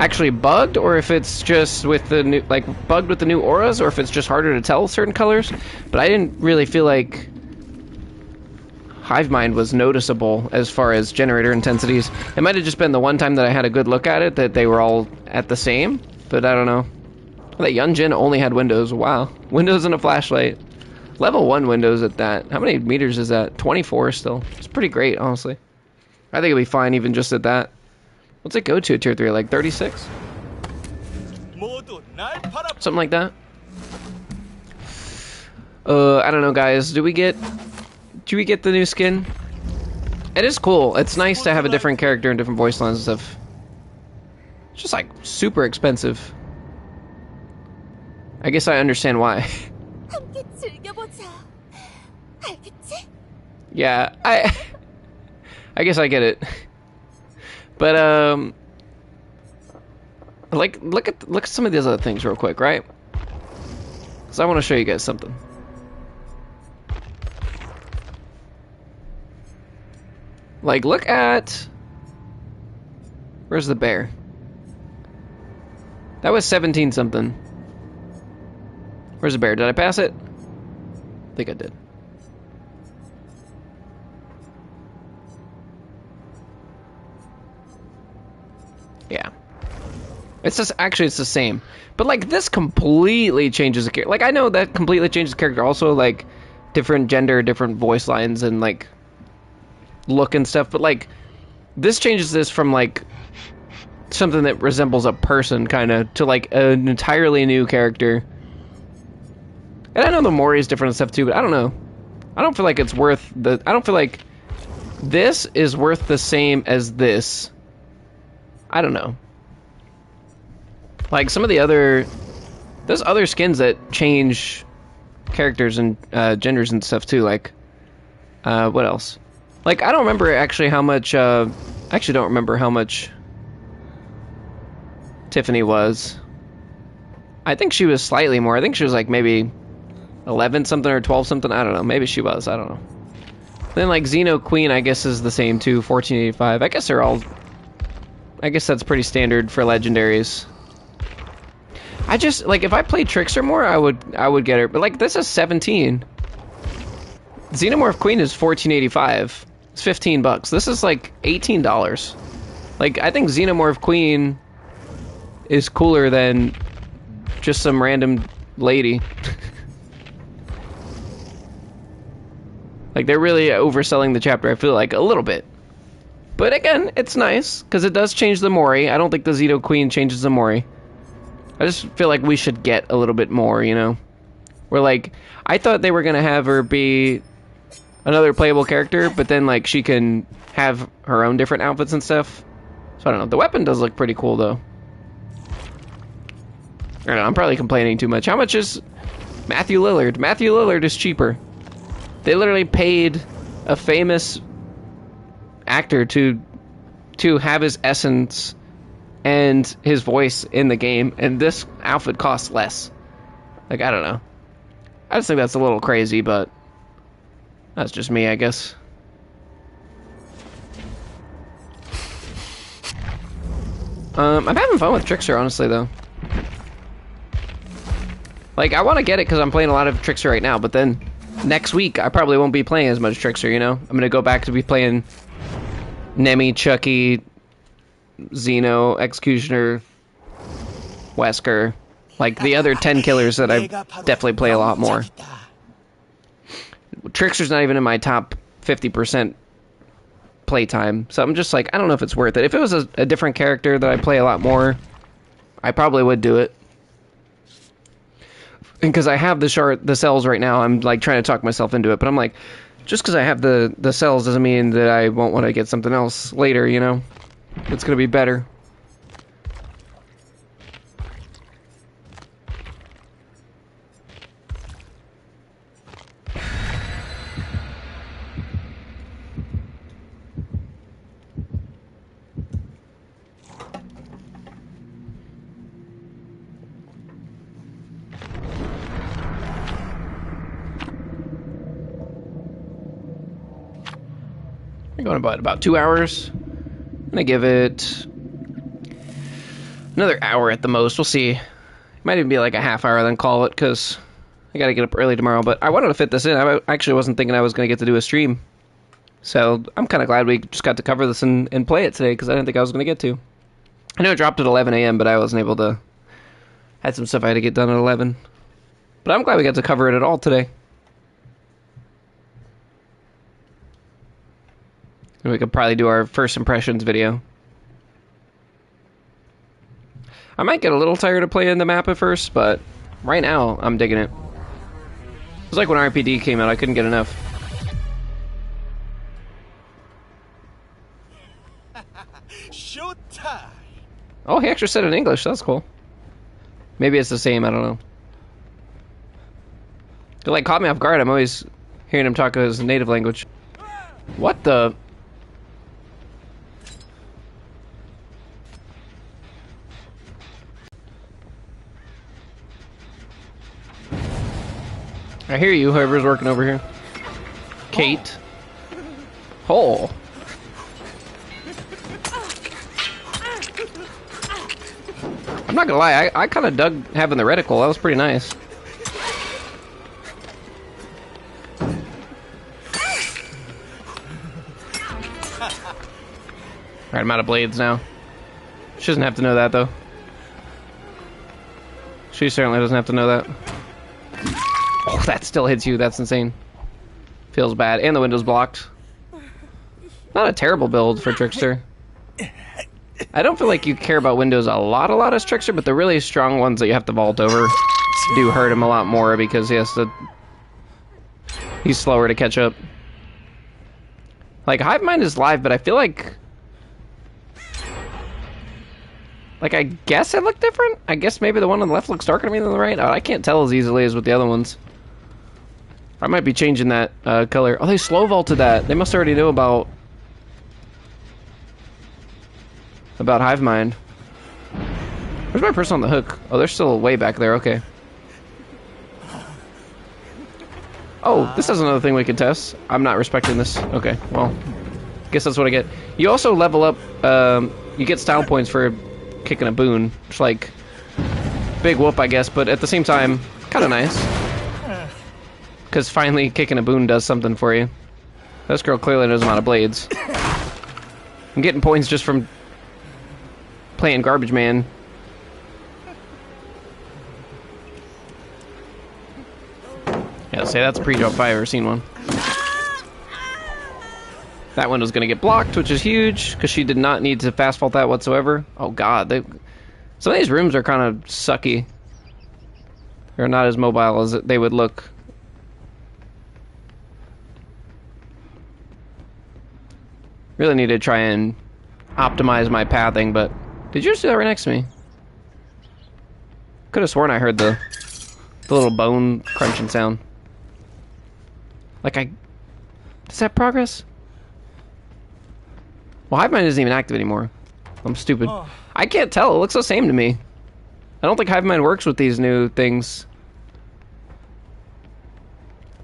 actually bugged, or if it's just with the new, like, bugged with the new auras, or if it's just harder to tell certain colors. But I didn't really feel like Hivemind was noticeable as far as generator intensities. It might have just been the one time that I had a good look at it that they were all at the same, but I don't know. That Yunjin only had windows. Wow. Windows and a flashlight. Level 1 windows at that. How many meters is that? 24 still. It's pretty great, honestly. I think it'll be fine even just at that. What's it go to at tier 3? Like 36? Something like that. I don't know, guys. Do we get the new skin? It is cool. It's nice to have a different character and different voice lines and stuff. It's just like super expensive. I guess I understand why. Yeah, I guess I get it. But like look at some of these other things real quick, right? Cuz I want to show you guys something. Like, look at Where's the bear? That was 17 something. Where's the bear? Did I pass it? I think I did. Yeah. It's just, actually it's the same. But like this completely changes the character. Like I know that completely changes the character also, like different gender, different voice lines and like look and stuff, but like this changes this from like something that resembles a person kind of to like an entirely new character. And I know the Mori is different and stuff too, but I don't know. I don't feel like it's worth the... I don't feel like this is worth the same as this. I don't know. Like some of the other... There's other skins that change characters and genders and stuff too, like... what else? Like, I don't remember actually how much... I actually don't remember how much Tiffany was. I think she was slightly more. I think she was like maybe 11 something or 12 something. I don't know. Maybe she was. I don't know. Then like Xeno Queen, I guess is the same too. 1485. I guess they're all... I guess that's pretty standard for legendaries. I just like if I played Trickster more, I would get her. But like this is 17. Xenomorph Queen is 1485. It's $15. This is like $18. Like I think Xenomorph Queen is cooler than just some random lady. Like they're really overselling the chapter, I feel like, a little bit. But again, it's nice, because it does change the Mori. I don't think the Xeno Queen changes the Mori. I just feel like we should get a little bit more, you know? Where like, I thought they were going to have her be another playable character, but then like she can have her own different outfits and stuff. So I don't know. The weapon does look pretty cool though. I don't know, I'm probably complaining too much. How much is Matthew Lillard? Matthew Lillard is cheaper. They literally paid a famous actor to have his essence and his voice in the game, and this outfit costs less. Like, I don't know. I just think that's a little crazy, but that's just me, I guess. I'm having fun with Trickster, honestly, though. Like, I want to get it because I'm playing a lot of Trickster right now, but then next week I probably won't be playing as much Trickster, you know? I'm going to go back to be playing Nemi, Chucky, Xeno, Executioner, Wesker. Like, the other 10 killers that I definitely play a lot more. Trickster's not even in my top 50% playtime, so I'm just like, I don't know if it's worth it. If it was a different character that I play a lot more, I probably would do it. And because I have the cells right now, I'm like trying to talk myself into it, but I'm like, just because I have the cells doesn't mean that I won't want to get something else later, you know? It's gonna be better. We're going about 2 hours. I'm gonna give it another hour at the most. We'll see. It might even be like a half hour, then call it, because I gotta get up early tomorrow. But I wanted to fit this in. I actually wasn't thinking I was gonna get to do a stream. So I'm kind of glad we just got to cover this and play it today, because I didn't think I was gonna get to. I know it dropped at 11 a.m., but I wasn't able to... Had some stuff I had to get done at 11. But I'm glad we got to cover it at all today. We could probably do our first impressions video. I might get a little tired of playing the map at first, but right now, I'm digging it. It was like when RPD came out, I couldn't get enough. Showtime! Oh, he actually said it in English, that's cool. Maybe it's the same, I don't know. It like caught me off guard, I'm always hearing him talk his native language. What the... I hear you, whoever's working over here. Kate. Oh. I'm not gonna lie, I kind of dug having the reticle. That was pretty nice. Alright, I'm out of blades now. She doesn't have to know that, though. She certainly doesn't have to know that. Oh, that still hits you. That's insane. Feels bad. And the window's blocked. Not a terrible build for Trickster. I don't feel like you care about windows a lot as Trickster, but the really strong ones that you have to vault over do hurt him a lot more because he has to... He's slower to catch up. Like, Hive Mind is live, but I feel like... Like, I guess it looked different? I guess maybe the one on the left looks darker to me than the right? Oh, I can't tell as easily as with the other ones. I might be changing that color. Oh, they slow vaulted that. They must already know about Hive Mind. Where's my person on the hook? Oh, they're still way back there. Okay. Oh, this is another thing we can test. I'm not respecting this. Okay, well, guess that's what I get. You also level up. You get style points for kicking a boon. It's like big whoop, I guess, but at the same time, kind of nice. Because finally kicking a boon does something for you. This girl clearly knows a lot of blades. I'm getting points just from playing Garbage Man. Yeah, say that's a pre-drop if I ever seen one. That window's gonna get blocked, which is huge, because she did not need to fast fault that whatsoever. Oh god, some of these rooms are kind of sucky. They're not as mobile as they would look. Really need to try and optimize my pathing, but... Did you just do that right next to me? Could have sworn I heard the little bone crunching sound. Like Does that progress? Well, Hive Mind isn't even active anymore. I'm stupid. Oh. I can't tell. It looks the same to me. I don't think Hive Mind works with these new things.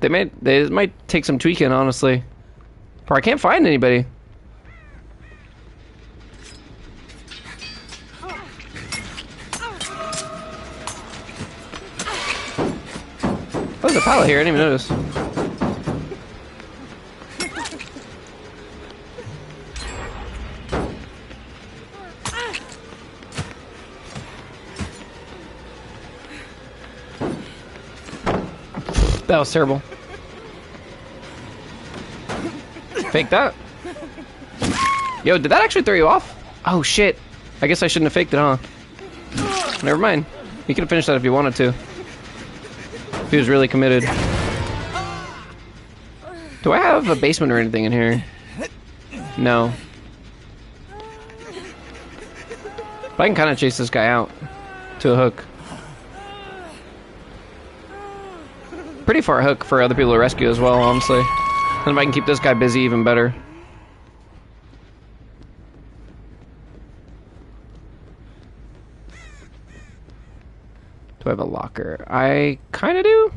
They might take some tweaking, honestly. Or I can't find anybody. Oh, there's a pallet here. I didn't even notice. That was terrible. Fake that. Yo, did that actually throw you off? Oh shit. I guess I shouldn't have faked it, huh? Never mind. You could have finished that if you wanted to. If he was really committed. Do I have a basement or anything in here? No. But I can kind of chase this guy out to a hook. Pretty far hook for other people to rescue as well, honestly. And if I can keep this guy busy, even better. Do I have a locker? I kind of do.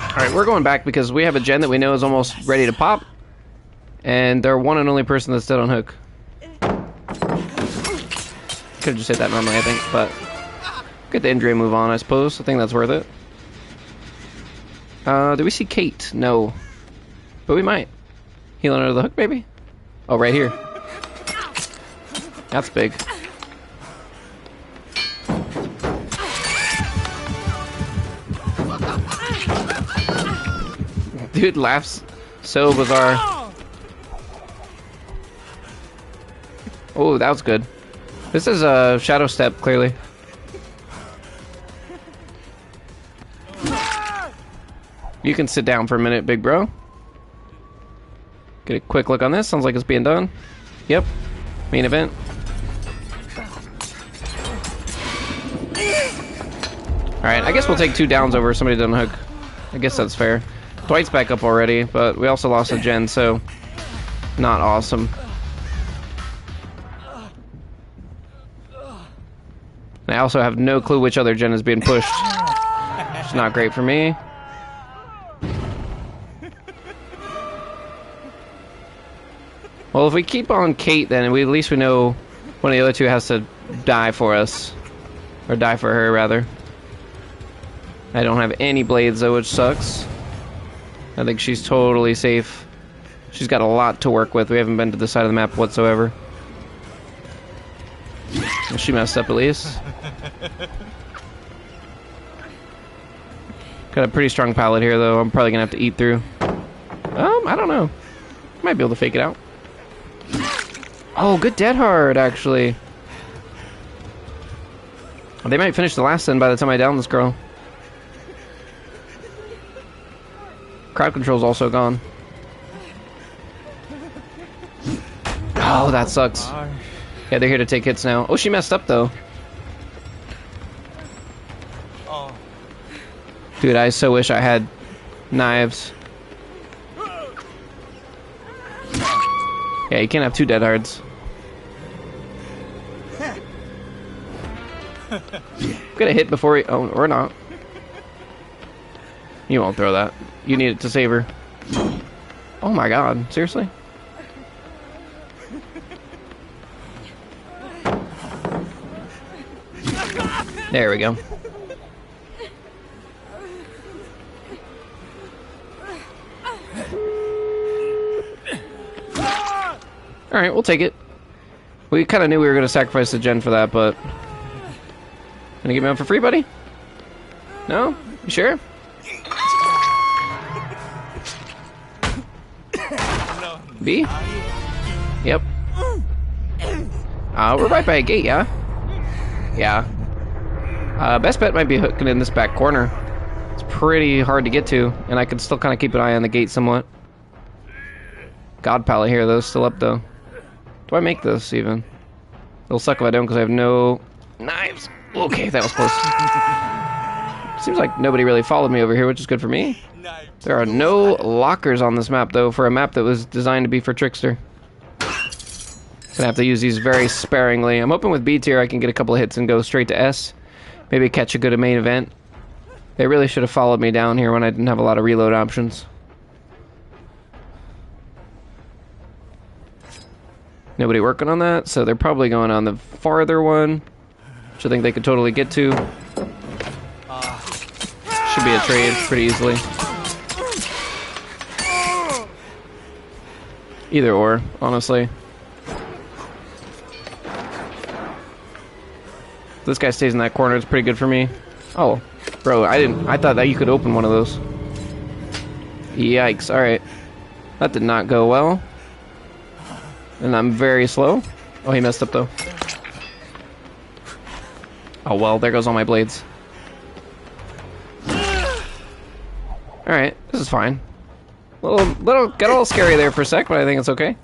Alright, we're going back because we have a gen that we know is almost ready to pop. And they're one and only person that's dead on hook. Could have just hit that normally, I think, but... Get the injury move on, I suppose. I think that's worth it. Do we see Kate? No. But we might. Healing under the hook, maybe? Oh, right here. That's big. Dude laughs so bizarre. Oh, that was good. This is a shadow step, clearly. You can sit down for a minute, big bro. Get a quick look on this. Sounds like it's being done. Yep. Main event. Alright, I guess we'll take 2 downs over somebody doesn't hook. I guess that's fair. Dwight's back up already, but we also lost a gen, so... Not awesome. And I also have no clue which other gen is being pushed. It's not great for me. Well, if we keep on Kate, then at least we know One of the other two has to die for us. Or die for her, rather. I don't have any blades, though, which sucks. I think she's totally safe. She's got a lot to work with. We haven't been to this side of the map whatsoever. Well, she messed up, at least. Got a pretty strong pallet here, though. I'm probably gonna have to eat through. I don't know. Might be able to fake it out. Oh, good dead hard, actually. They might finish the last end by the time I down this girl. Crowd control's also gone. Oh, that sucks. Yeah, they're here to take hits now. Oh, she messed up, though. Oh. Dude, I so wish I had knives. Yeah, you can't have two dead hards. Get a hit before he... Oh, or not. You won't throw that. You need it to save her. Oh my god, seriously? There we go. Alright, we'll take it. We kind of knew we were going to sacrifice the gen for that, but... Gonna give me one for free, buddy? No? You sure? B? Yep. We're right by a gate, yeah? Yeah. Best bet might be hooking in this back corner. It's pretty hard to get to, and I can still kind of keep an eye on the gate somewhat. God pallet here, though, still up, though. Do I make this, even? It'll suck if I don't, because I have no knives. Okay, that was close. Seems like nobody really followed me over here, which is good for me. There are no lockers on this map, though, for a map that was designed to be for Trickster. Gonna have to use these very sparingly. I'm hoping with B tier I can get a couple of hits and go straight to S. Maybe catch a good main event. They really should have followed me down here when I didn't have a lot of reload options. Nobody working on that, so they're probably going on the farther one, which I think they could totally get to. Should be a trade pretty easily. Either or, honestly. If this guy stays in that corner, it's pretty good for me. Oh, bro, I thought that you could open one of those. Yikes, alright. That did not go well. And I'm very slow. Oh, he messed up, though. Oh, well, there goes all my blades. Alright, this is fine. Got a little scary there for a sec, but I think it's okay.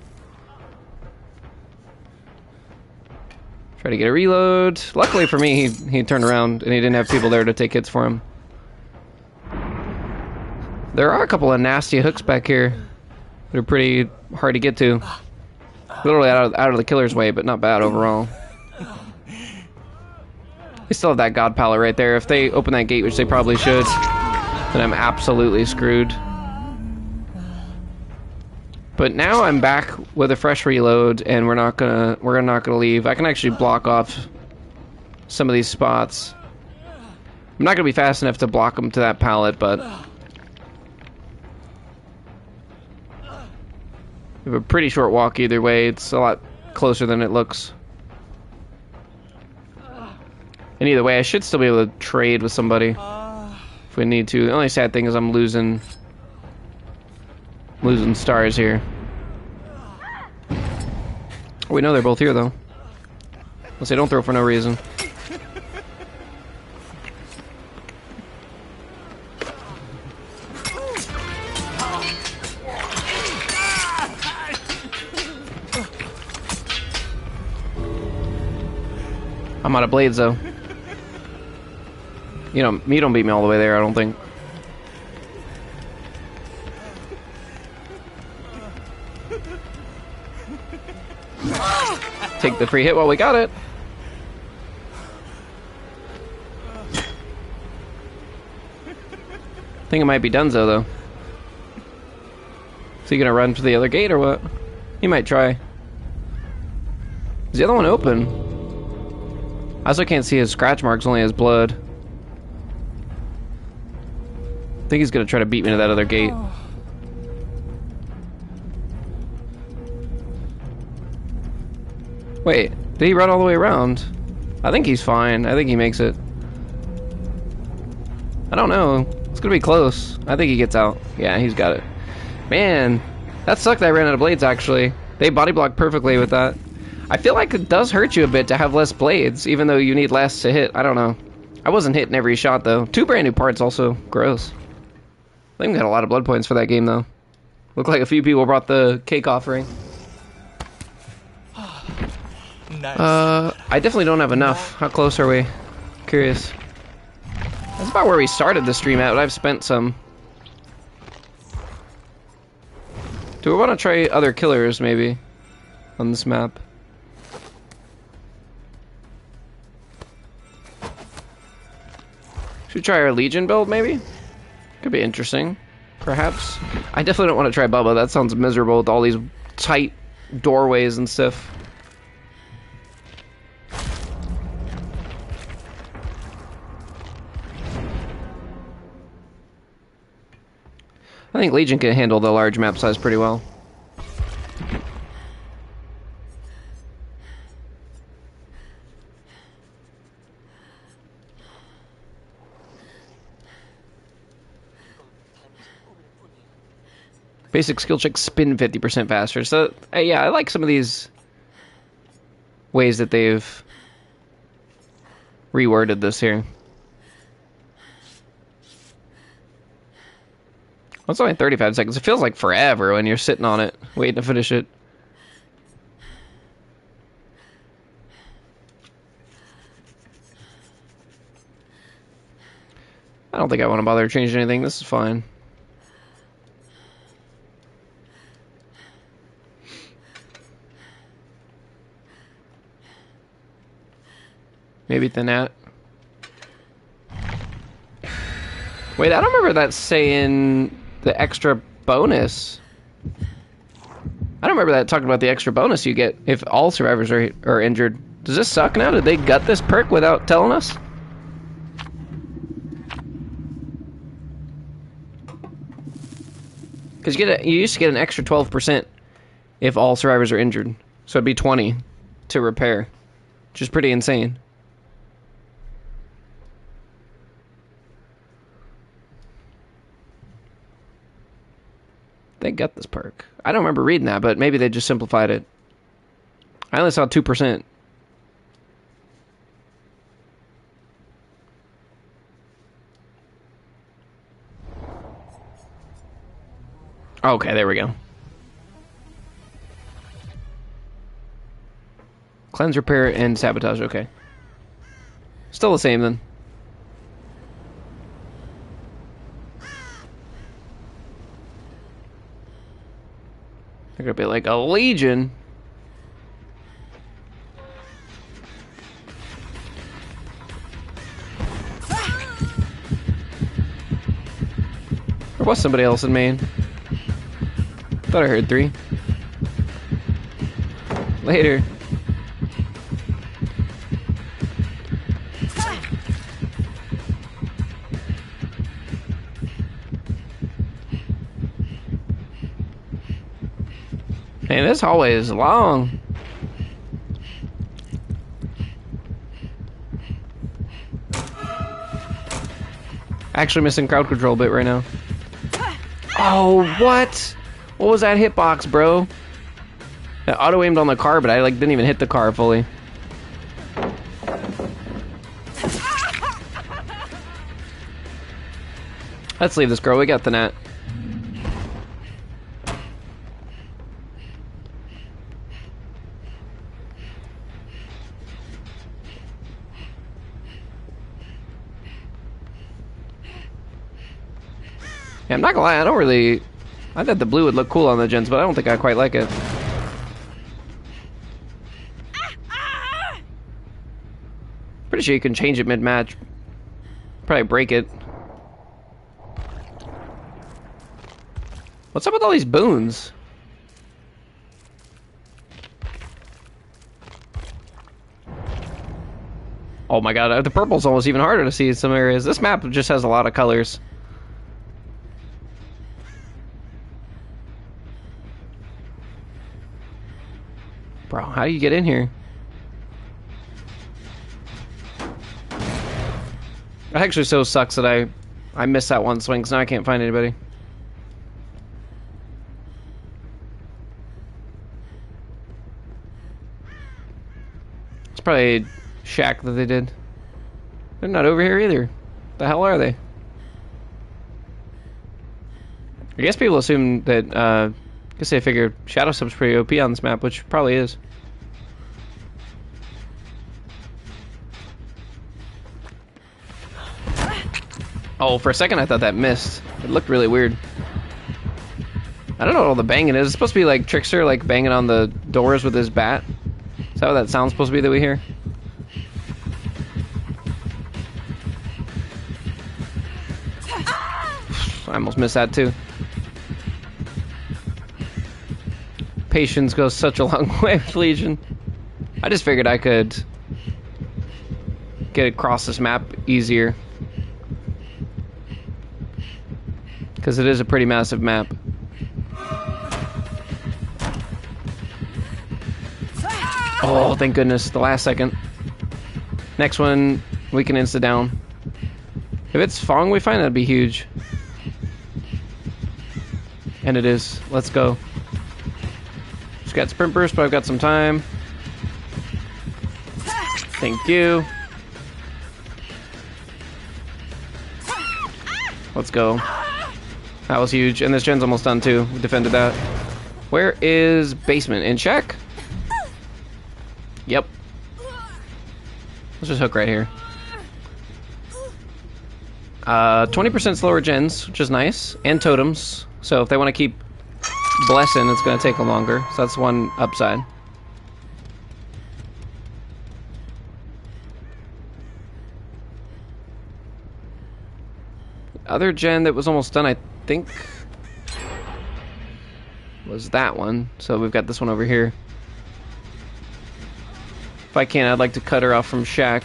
Try to get a reload. Luckily for me, he turned around and he didn't have people there to take hits for him. There are a couple of nasty hooks back here. They're pretty hard to get to. Literally out of the killer's way, but not bad overall. We still have that god pallet right there. If they open that gate, which they probably should, then I'm absolutely screwed. But now I'm back with a fresh reload, and we're not gonna leave. I can actually block off some of these spots. I'm not gonna be fast enough to block them to that pallet, but we have a pretty short walk either way. It's a lot closer than it looks. And either way, I should still be able to trade with somebody if we need to. The only sad thing is I'm losing stars here. We know they're both here, though. Unless they don't throw for no reason. I'm out of blades, though. You don't beat me all the way there, I don't think. Take the free hit while we got it. I think it might be Dunzo, though. Is he gonna run to the other gate or what? He might try. Is the other one open? I also can't see his scratch marks, only his blood. I think he's gonna try to beat me to that other gate. Wait, did he run all the way around? I think he's fine. I think he makes it. I don't know. It's gonna be close. I think he gets out. Yeah, he's got it. Man, that sucked that I ran out of blades, actually. They body block perfectly with that. I feel like it does hurt you a bit to have less blades, even though you need less to hit. I don't know. I wasn't hitting every shot, though. 2 brand new parts also. Gross. I think we got a lot of blood points for that game, though. Looked like a few people brought the cake offering. Nice. I definitely don't have enough. How close are we? Curious. That's about where we started the stream at, but I've spent some. Do we want to try other killers, maybe? On this map? Should we try our Legion build, maybe? Could be interesting. Perhaps. I definitely don't want to try Bubba. That sounds miserable with all these tight doorways and stuff. I think Legion can handle the large map size pretty well. Basic skill check, spin 50% faster. So, yeah, I like some of these ways that they've reworded this here. It's only 35 seconds. It feels like forever when you're sitting on it, waiting to finish it. I don't think I want to bother changing anything. This is fine. Maybe Thanat. Wait, I don't remember that saying the extra bonus. I don't remember that talking about the extra bonus you get if all survivors are injured. Does this suck now? Did they gut this perk without telling us? Because you used to get an extra 12% if all survivors are injured. So it'd be 20 to repair, which is pretty insane. They got this perk. I don't remember reading that, but maybe they just simplified it. I only saw 2%. Okay, there we go. Cleanse, repair, and sabotage. Okay. Still the same then. They're gonna be like a legion. There was somebody else in main. Thought I heard 3. Later. Man, this hallway is long. Actually missing crowd control a bit right now. Oh, what? What was that hitbox, bro? I auto-aimed on the car, but I didn't even hit the car fully. Let's leave this girl. We got the net. Yeah, I'm not gonna lie, I thought the blue would look cool on the gens, but I don't think I quite like it. Pretty sure you can change it mid-match. Probably break it. What's up with all these boons? Oh my god, the purple's almost even harder to see in some areas. This map just has a lot of colors. Bro, how do you get in here? It actually so sucks that I missed that one swing, because now I can't find anybody. It's probably a shack that they did. They're not over here either. The hell are they? I guess people assume that, I guess they figure Shadow Step's pretty OP on this map, which probably is. Oh, for a second I thought that missed. It looked really weird. I don't know what all the banging is. It's supposed to be like Trickster, like banging on the doors with his bat. Is that what that sound's supposed to be that we hear? I almost missed that too. Patience goes such a long way with Legion. I just figured I could get across this map easier. Because it is a pretty massive map. Oh, thank goodness. The last second. Next one, we can insta down. If it's Fong we find, that'd be huge. And it is. Let's go. Just got sprint burst, but I've got some time. Thank you. Let's go. That was huge. And this gen's almost done too. We defended that. Where is basement? In check? Yep. Let's just hook right here. 20% slower gens, which is nice. And totems. So if they want to keep blessing, it's going to take them longer. So that's one upside. Other gen that was almost done, I think, was that one. So we've got this one over here. If I can, I'd like to cut her off from Shack.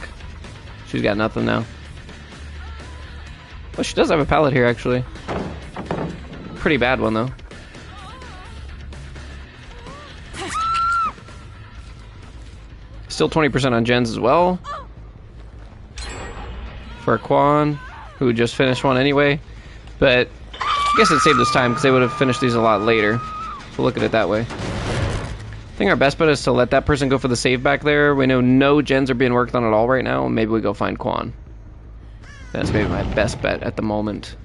She's got nothing now. Well, she does have a pallet here, actually. Pretty bad one, though. Still 20% on gens as well. For Quan, who just finished one anyway. But I guess it saved us time, because they would have finished these a lot later. So look at it that way. I think our best bet is to let that person go for the save back there. We know no gens are being worked on at all right now. Maybe we go find Quan. That's maybe my best bet at the moment.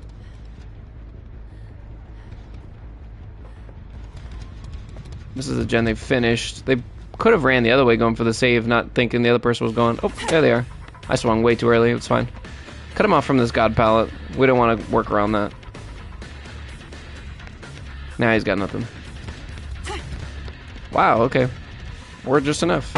This is the gen they finished. They could have ran the other way going for the save, not thinking the other person was going. Oh, there they are. I swung way too early. It's fine. Cut him off from this god pallet. We don't want to work around that. Now he's got nothing. Wow, okay. We're just enough.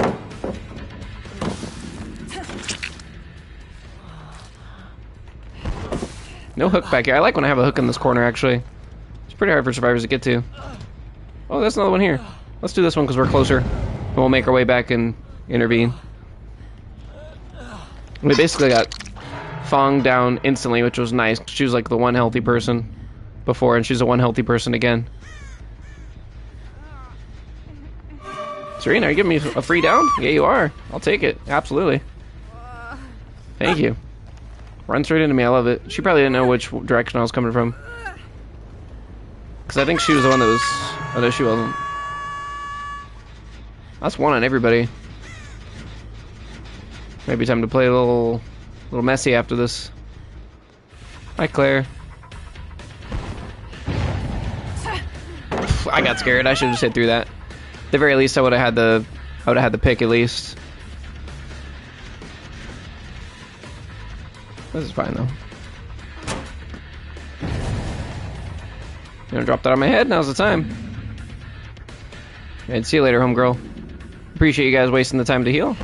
No hook back here. I like when I have a hook in this corner, actually. It's pretty hard for survivors to get to. Oh, there's another one here. Let's do this one because we're closer. And we'll make our way back and intervene. We basically got Fong down instantly, which was nice. She was like the one healthy person before, and she's a one healthy person again. Serena, are you giving me a free down? Yeah, you are. I'll take it. Absolutely. Thank you. Run straight into me. I love it. She probably didn't know which direction I was coming from. Because I think she was the one that was... Oh, no, she wasn't. That's one on everybody. Maybe time to play a little messy after this. Hi, Claire. I got scared. I should have just hit through that. At the very least, I would have had the pick at least. This is fine though. You wanna drop that on my head? Now's the time. And see you later, homegirl. Appreciate you guys wasting the time to heal.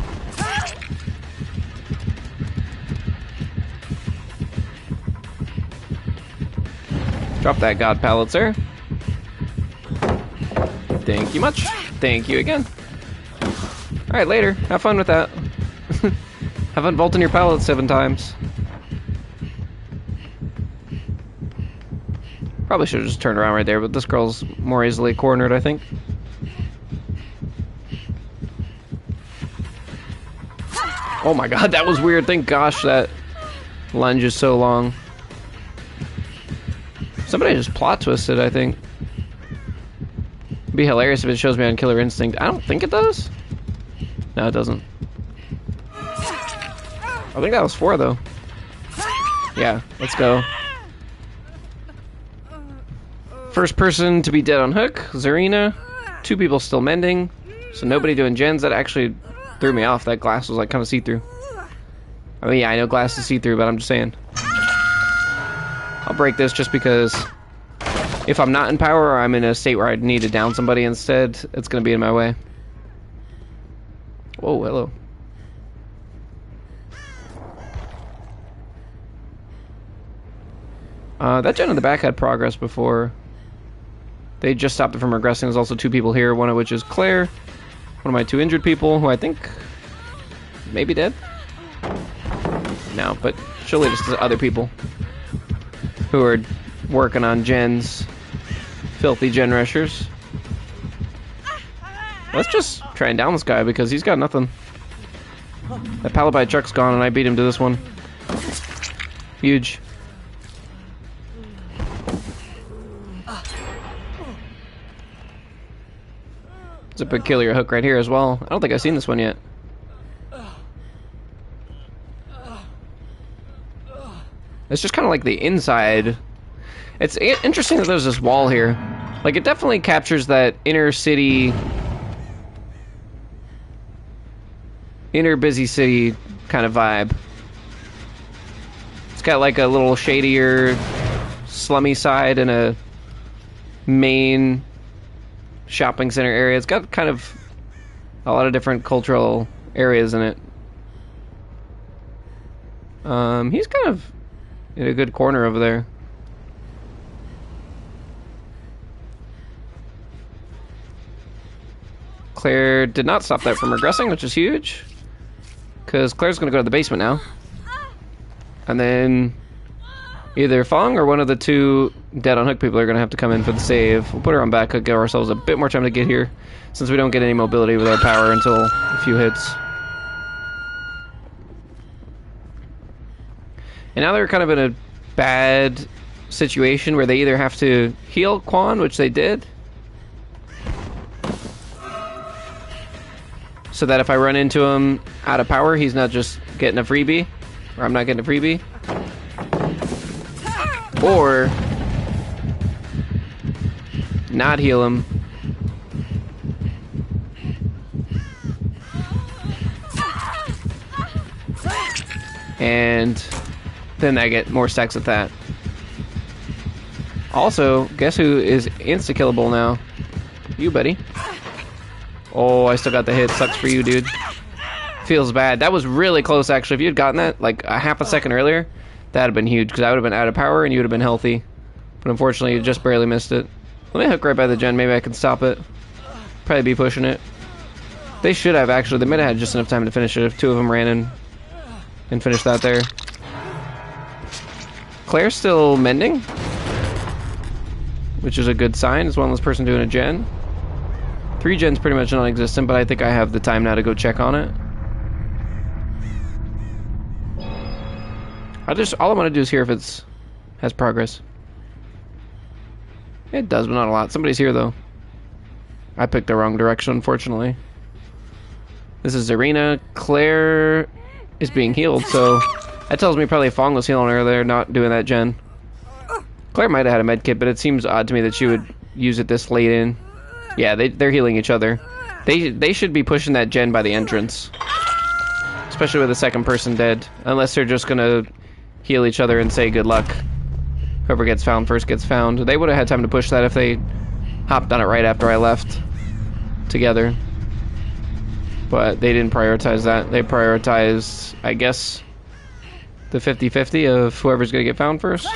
Drop that god pallet, sir. Thank you much. Thank you again. Alright, later. Have fun with that. Have fun vaulting your pallet 7 times. Probably should have just turned around right there, but this girl's more easily cornered, I think. Oh my god, that was weird. Thank gosh that lunge is so long. Somebody just plot twisted, I think. It'd be hilarious if it shows me on Killer Instinct. I don't think it does. No, it doesn't. I think that was 4, though. Yeah, let's go. First person to be dead on hook, Zarina. 2 people still mending. So nobody doing gens. That actually threw me off. That glass was like kind of see-through. I mean, yeah, I know glass is see-through, but I'm just saying. I'll break this just because if I'm not in power or I'm in a state where I need to down somebody instead, it's going to be in my way. Whoa, hello. That gen in the back had progress before. They just stopped it from regressing. There's also 2 people here, one of which is Claire. One of my 2 injured people, who I think may be dead. No, but she'll lead us to other people who are working on gens. Filthy gen rushers. Let's just try and down this guy because he's got nothing. That Palabai truck's gone and I beat him to this one. Huge. It's a peculiar hook right here as well. I don't think I've seen this one yet. It's just kind of like the inside. It's interesting that there's this wall here. Like, it definitely captures that inner city, inner busy city kind of vibe. It's got like a little shadier, slummy side and a main shopping center area. It's got kind of a lot of different cultural areas in it. He's kind of in a good corner over there. Claire did not stop that from regressing, which is huge. Because Claire's going to go to the basement now. And then either Fong or one of the 2 dead on hook people are going to have to come in for the save. We'll put her on back hook, give ourselves a bit more time to get here, since we don't get any mobility with our power until a few hits. And now they're kind of in a bad situation where they either have to heal Quan, which they did, so that if I run into him out of power, he's not just getting a freebie, or I'm not getting a freebie. Or not heal him. And then I get more stacks with that. Also, guess who is insta-killable now? You, buddy. Oh, I still got the hit. Sucks for you, dude. Feels bad. That was really close, actually. If you had gotten that, like, a half a second earlier, that would have been huge, because I would have been out of power and you would have been healthy. But unfortunately, you just barely missed it. Let me hook right by the gen. Maybe I can stop it. Probably be pushing it. They should have, actually. They might have had just enough time to finish it if 2 of them ran in and finished that there. Claire's still mending, which is a good sign. It's one less person doing a gen. 3 gens pretty much non-existent, but I think I have the time now to go check on it. All I want to do is hear if it's has progress. It does, but not a lot. Somebody's here though. I picked the wrong direction, unfortunately. This is Zarina. Claire is being healed, so that tells me probably Fong was healing her there, not doing that gen. Claire might have had a med kit, but it seems odd to me that she would use it this late in. Yeah, they're healing each other. They should be pushing that gen by the entrance, especially with the second person dead, unless they're just gonna heal each other and say good luck. Whoever gets found first gets found. They would have had time to push that if they hopped on it right after I left together. But they didn't prioritize that. They prioritized, I guess, the 50-50 of whoever's gonna get found first.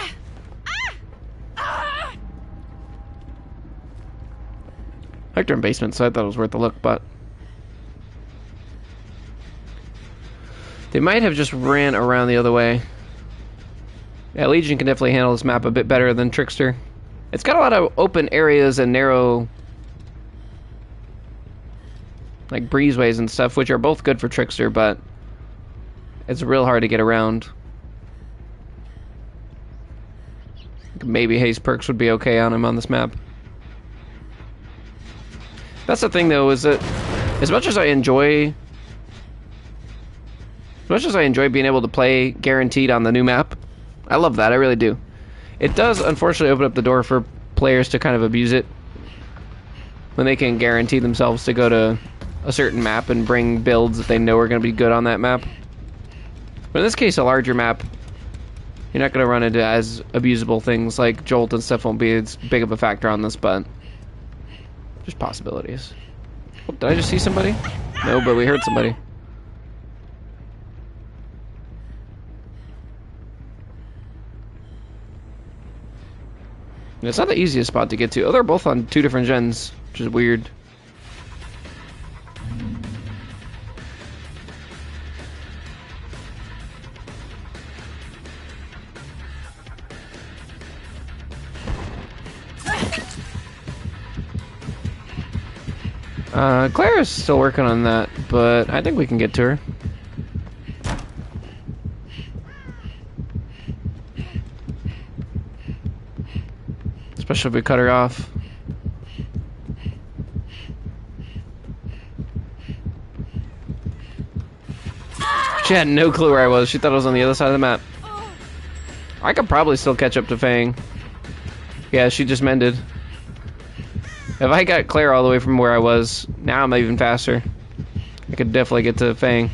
Hector in basement, so I thought it was worth a look, but They might have just ran around the other way. Yeah, Legion can definitely handle this map a bit better than Trickster. It's got a lot of open areas and narrow, like, breezeways and stuff, which are both good for Trickster, but it's real hard to get around. Maybe haste perks would be okay on him on this map. That's the thing, though, is that as much as I enjoy being able to play guaranteed on the new map, I love that, I really do. It does, unfortunately, open up the door for players to kind of abuse it when they can guarantee themselves to go to a certain map and bring builds that they know are going to be good on that map. But in this case, a larger map, you're not going to run into as abusable things like Jolt and stuff won't be as big of a factor on this, but there's possibilities. Oh, did I just see somebody? No, but we heard somebody. It's not the easiest spot to get to. Oh, they're both on 2 different gens, which is weird. Claire is still working on that, but I think we can get to her. Especially if we cut her off. She had no clue where I was. She thought I was on the other side of the map. I could probably still catch up to Fang. Yeah, she just mended. If I got Claire all the way from where I was, now I'm even faster. I could definitely get to Fang.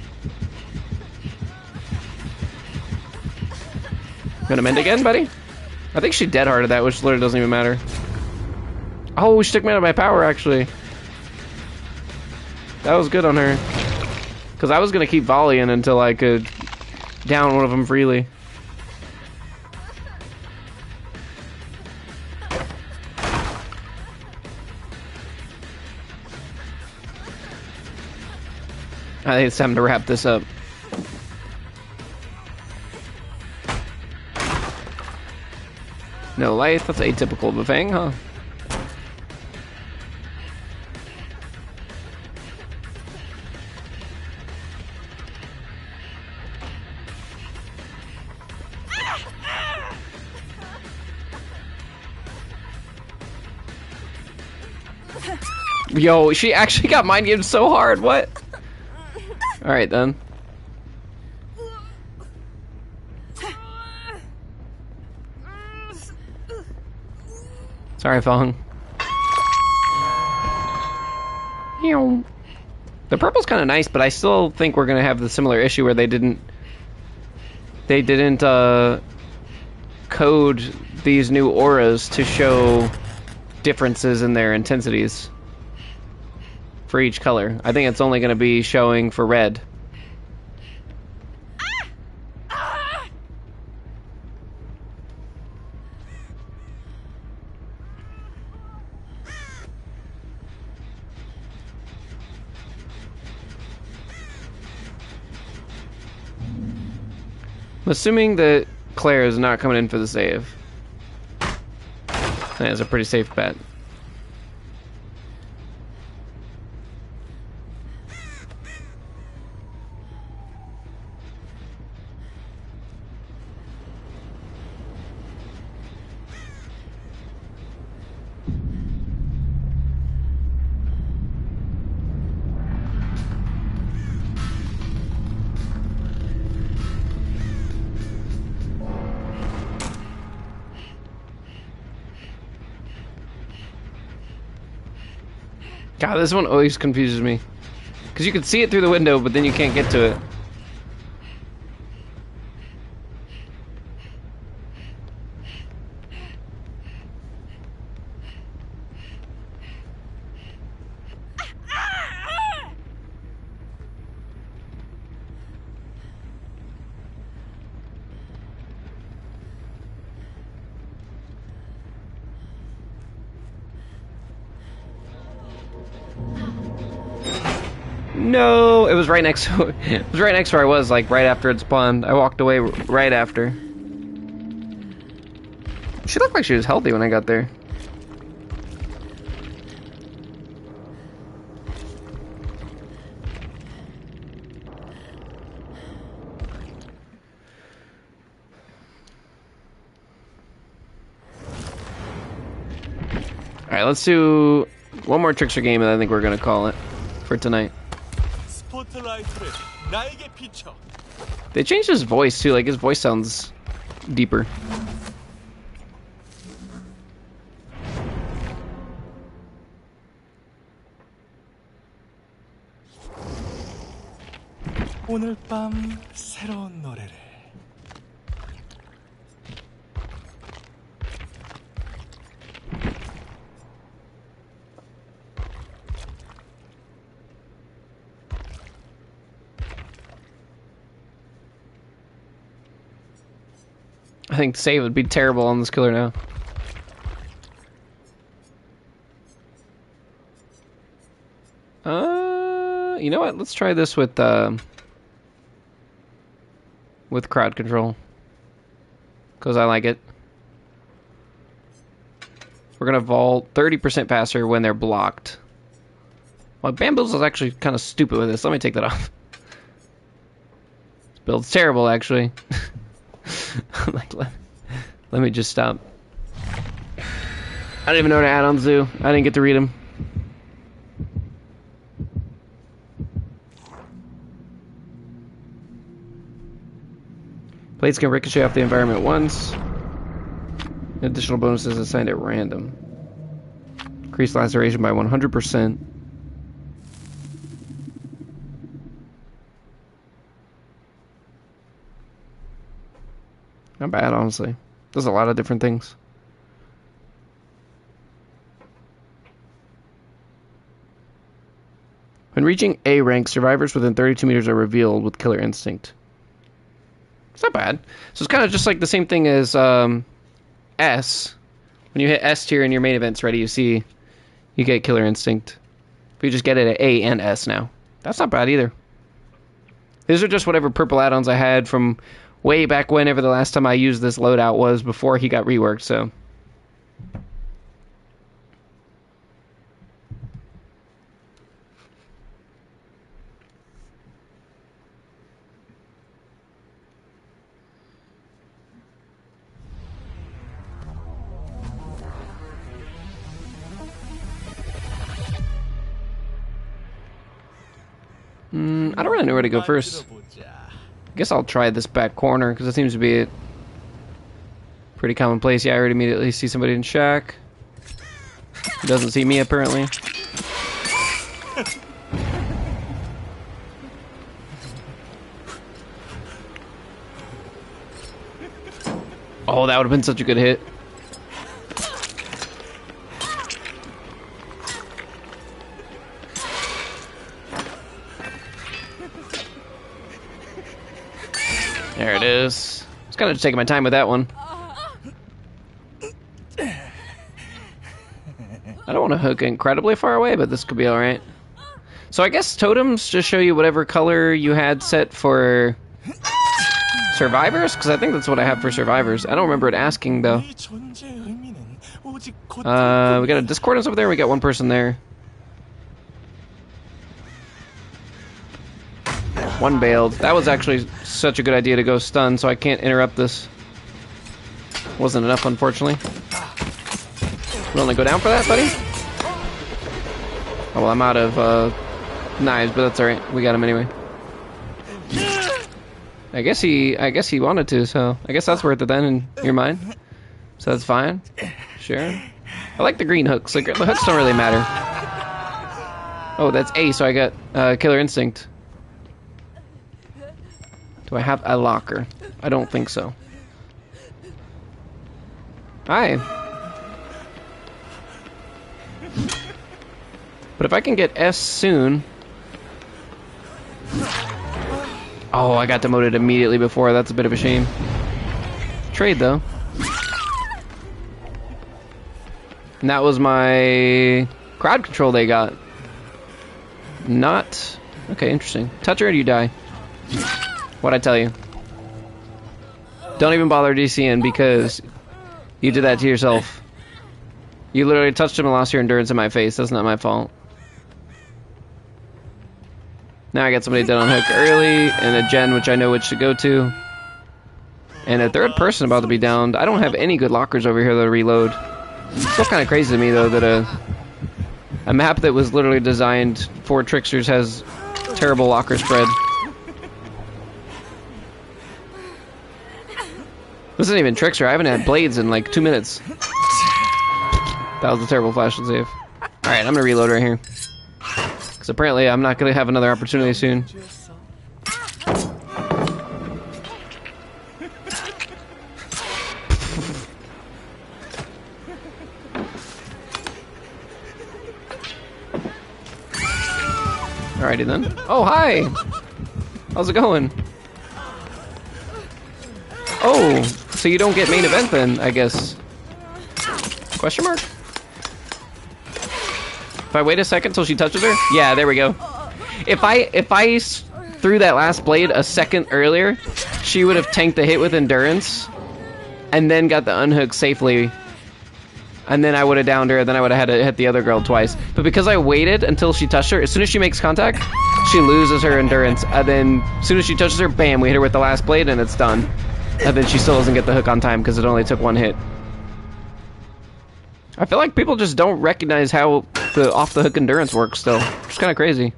Gonna mend again, buddy? I think she dead-hearted that, which literally doesn't even matter. Oh, she took me out of my power, actually. That was good on her. Because I was gonna keep volleying until I could down one of them freely. I think it's time to wrap this up. No life, that's atypical of a Fang, huh? Yo, she actually got mind gamed so hard, what? Alright then. Sorry, Fong. The purple's kind of nice, but I still think we're gonna have the similar issue where they didn't code these new auras to show differences in their intensities for each color. I think it's only gonna be showing for red. I'm assuming that Claire is not coming in for the save. That is a pretty safe bet. God, this one always confuses me. Because you can see it through the window, but then you can't get to it. No, it was right next to it was right next to where I was, like right after it spawned. I walked away right after. She looked like she was healthy when I got there. Alright, let's do one more trickster game and I think we're gonna call it for tonight. 스포트라이트를 나에게 비춰. They changed his voice too, like his voice sounds deeper. 오늘 밤 새로운 노래를. I think save would be terrible on this killer now. You know what? Let's try this with crowd control. 'Cause I like it. We're gonna vault 30% faster when they're blocked. Well, Bamboozle's actually kind of stupid with this. Let me take that off. This build's terrible, actually. Like, let me just stop. I don't even know what add-ons do. I didn't get to read them. Blades can ricochet off the environment once. Additional bonuses assigned at random. Increase laceration by 100%. Not bad, honestly. There's a lot of different things. When reaching A rank, survivors within 32 meters are revealed with Killer Instinct. It's not bad. So it's kind of just like the same thing as S. When you hit S tier and your main event's ready, you get Killer Instinct. But you just get it at A and S now. That's not bad either. These are just whatever purple add-ons I had from way back whenever the last time I used this loadout was before he got reworked, so. I don't really know where to go first. I guess I'll try this back corner, because it seems to be a pretty common place. Yeah, I already immediately see somebody in shack. He doesn't see me, apparently. Oh, that would have been such a good hit. There it is. I was kind of just taking my time with that one. I don't want to hook incredibly far away, but this could be alright. So I guess totems just show you whatever color you had set for survivors? Because I think that's what I have for survivors. I don't remember it asking, though. We got a discordance over there. We got one person there. One bailed. That was actually such a good idea to go stun, so I can't interrupt this. Wasn't enough, unfortunately. We only go down for that, buddy? Oh, well, I'm out of knives, but that's alright. We got him anyway. I guess he wanted to, so I guess that's worth it then in your mind. So that's fine. Sure. I like the green hooks. The hooks don't really matter. Oh, that's A, so I got Killer Instinct. Do I have a locker? I don't think so. Hi. But if I can get S soon... Oh, I got demoted immediately before. That's a bit of a shame. Trade, though. And that was my crowd control they got. Not Okay, interesting. Touch her or you die. What'd I tell you? Don't even bother DCing because you did that to yourself. You literally touched him and lost your endurance in my face. That's not my fault. Now I got somebody dead on hook early, and a gen which I know which to go to. And a third person about to be downed. I don't have any good lockers over here to reload. It's still kind of crazy to me though that a map that was literally designed for tricksters has terrible locker spread. This isn't even trickster. I haven't had blades in like 2 minutes. That was a terrible flash and save. Alright, I'm gonna reload right here. Because apparently I'm not gonna have another opportunity soon. Alrighty then. Oh, hi! How's it going? Oh, so you don't get main event then, I guess. Question mark? If I wait a second till she touches her? Yeah, there we go. If I threw that last blade a second earlier, she would have tanked the hit with endurance and then got the unhook safely. And then I would have downed her, then I would have had to hit the other girl twice. But because I waited until she touched her, as soon as she makes contact, she loses her endurance. And then as soon as she touches her, bam, we hit her with the last blade and it's done. And then she still doesn't get the hook on time because it only took one hit. I feel like people just don't recognize how the off-the-hook endurance works still. It's kind of crazy.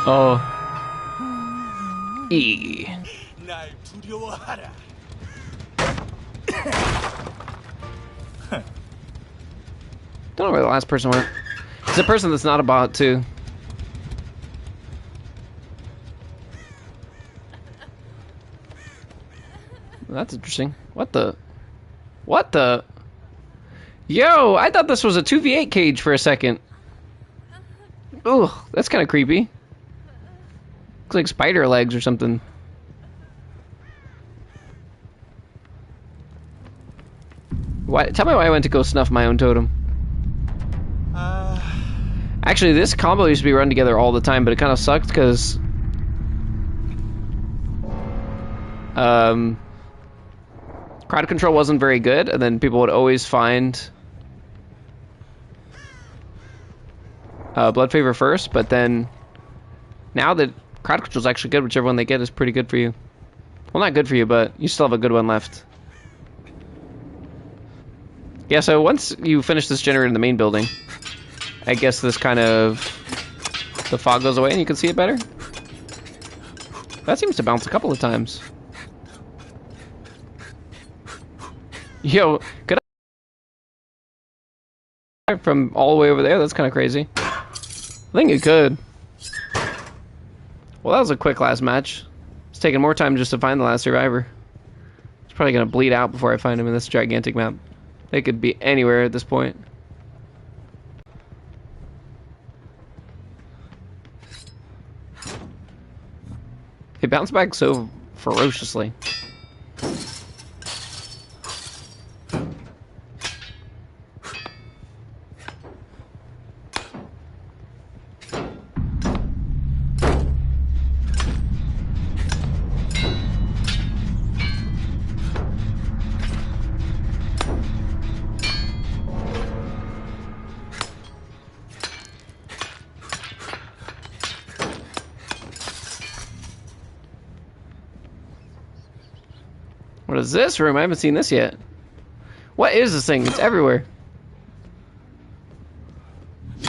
Oh. E. 날 두려워하라. Don't know where the last person went. It's a person that's not a bot too. That's interesting. What the? What the? Yo, I thought this was a 2v8 cage for a second. Ugh, that's kind of creepy. Looks like spider legs or something. Why? Tell me why I went to go snuff my own totem. Actually, this combo used to be run together all the time, but it kind of sucked because crowd control wasn't very good, and then people would always find Blood Favor first, but then now that crowd control is actually good, whichever one they get is pretty good for you. Well, not good for you, but you still have a good one left. Yeah, so once you finish this generator in the main building, I guess this kind of, the fog goes away and you can see it better. That seems to bounce a couple of times. Yo, could I from all the way over there? That's kind of crazy. I think you could. Well, that was a quick last match. It's taking more time just to find the last survivor. It's probably gonna bleed out before I find him in this gigantic map. They could be anywhere at this point. They bounce back so ferociously. What is this room? I haven't seen this yet. What is this thing? It's everywhere. I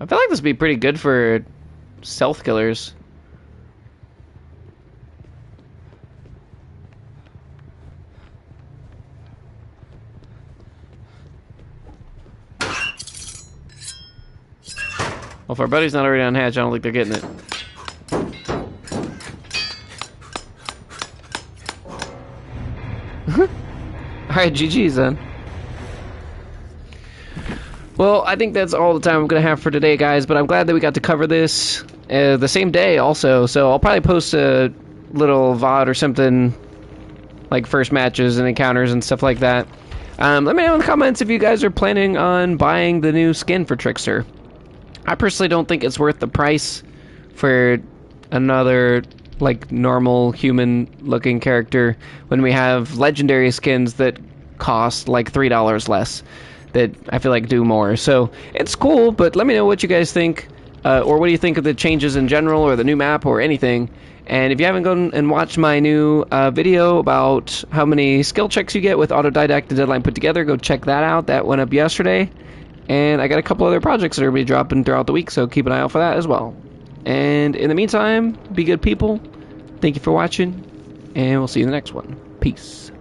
feel like this would be pretty good for stealth killers. Well, if our buddy's not already on hatch, I don't think they're getting it. Alright, GG's then. Well, I think that's all the time I'm going to have for today, guys, but I'm glad that we got to cover this the same day also, so I'll probably post a little VOD or something, like first matches and encounters and stuff like that. Let me know in the comments if you guys are planning on buying the new skin for Trickster. I personally don't think it's worth the price for another, like, normal human-looking character when we have legendary skins that cost, like, $3 less. That I feel like do more. So it's cool, but let me know what you guys think, or what do you think of the changes in general, or the new map, or anything. And if you haven't gone and watched my new video about how many skill checks you get with Autodidact and Deadline put together, go check that out. That went up yesterday. And I got a couple other projects that are going to be dropping throughout the week, so keep an eye out for that as well. And in the meantime, be good people. Thank you for watching, and we'll see you in the next one. Peace.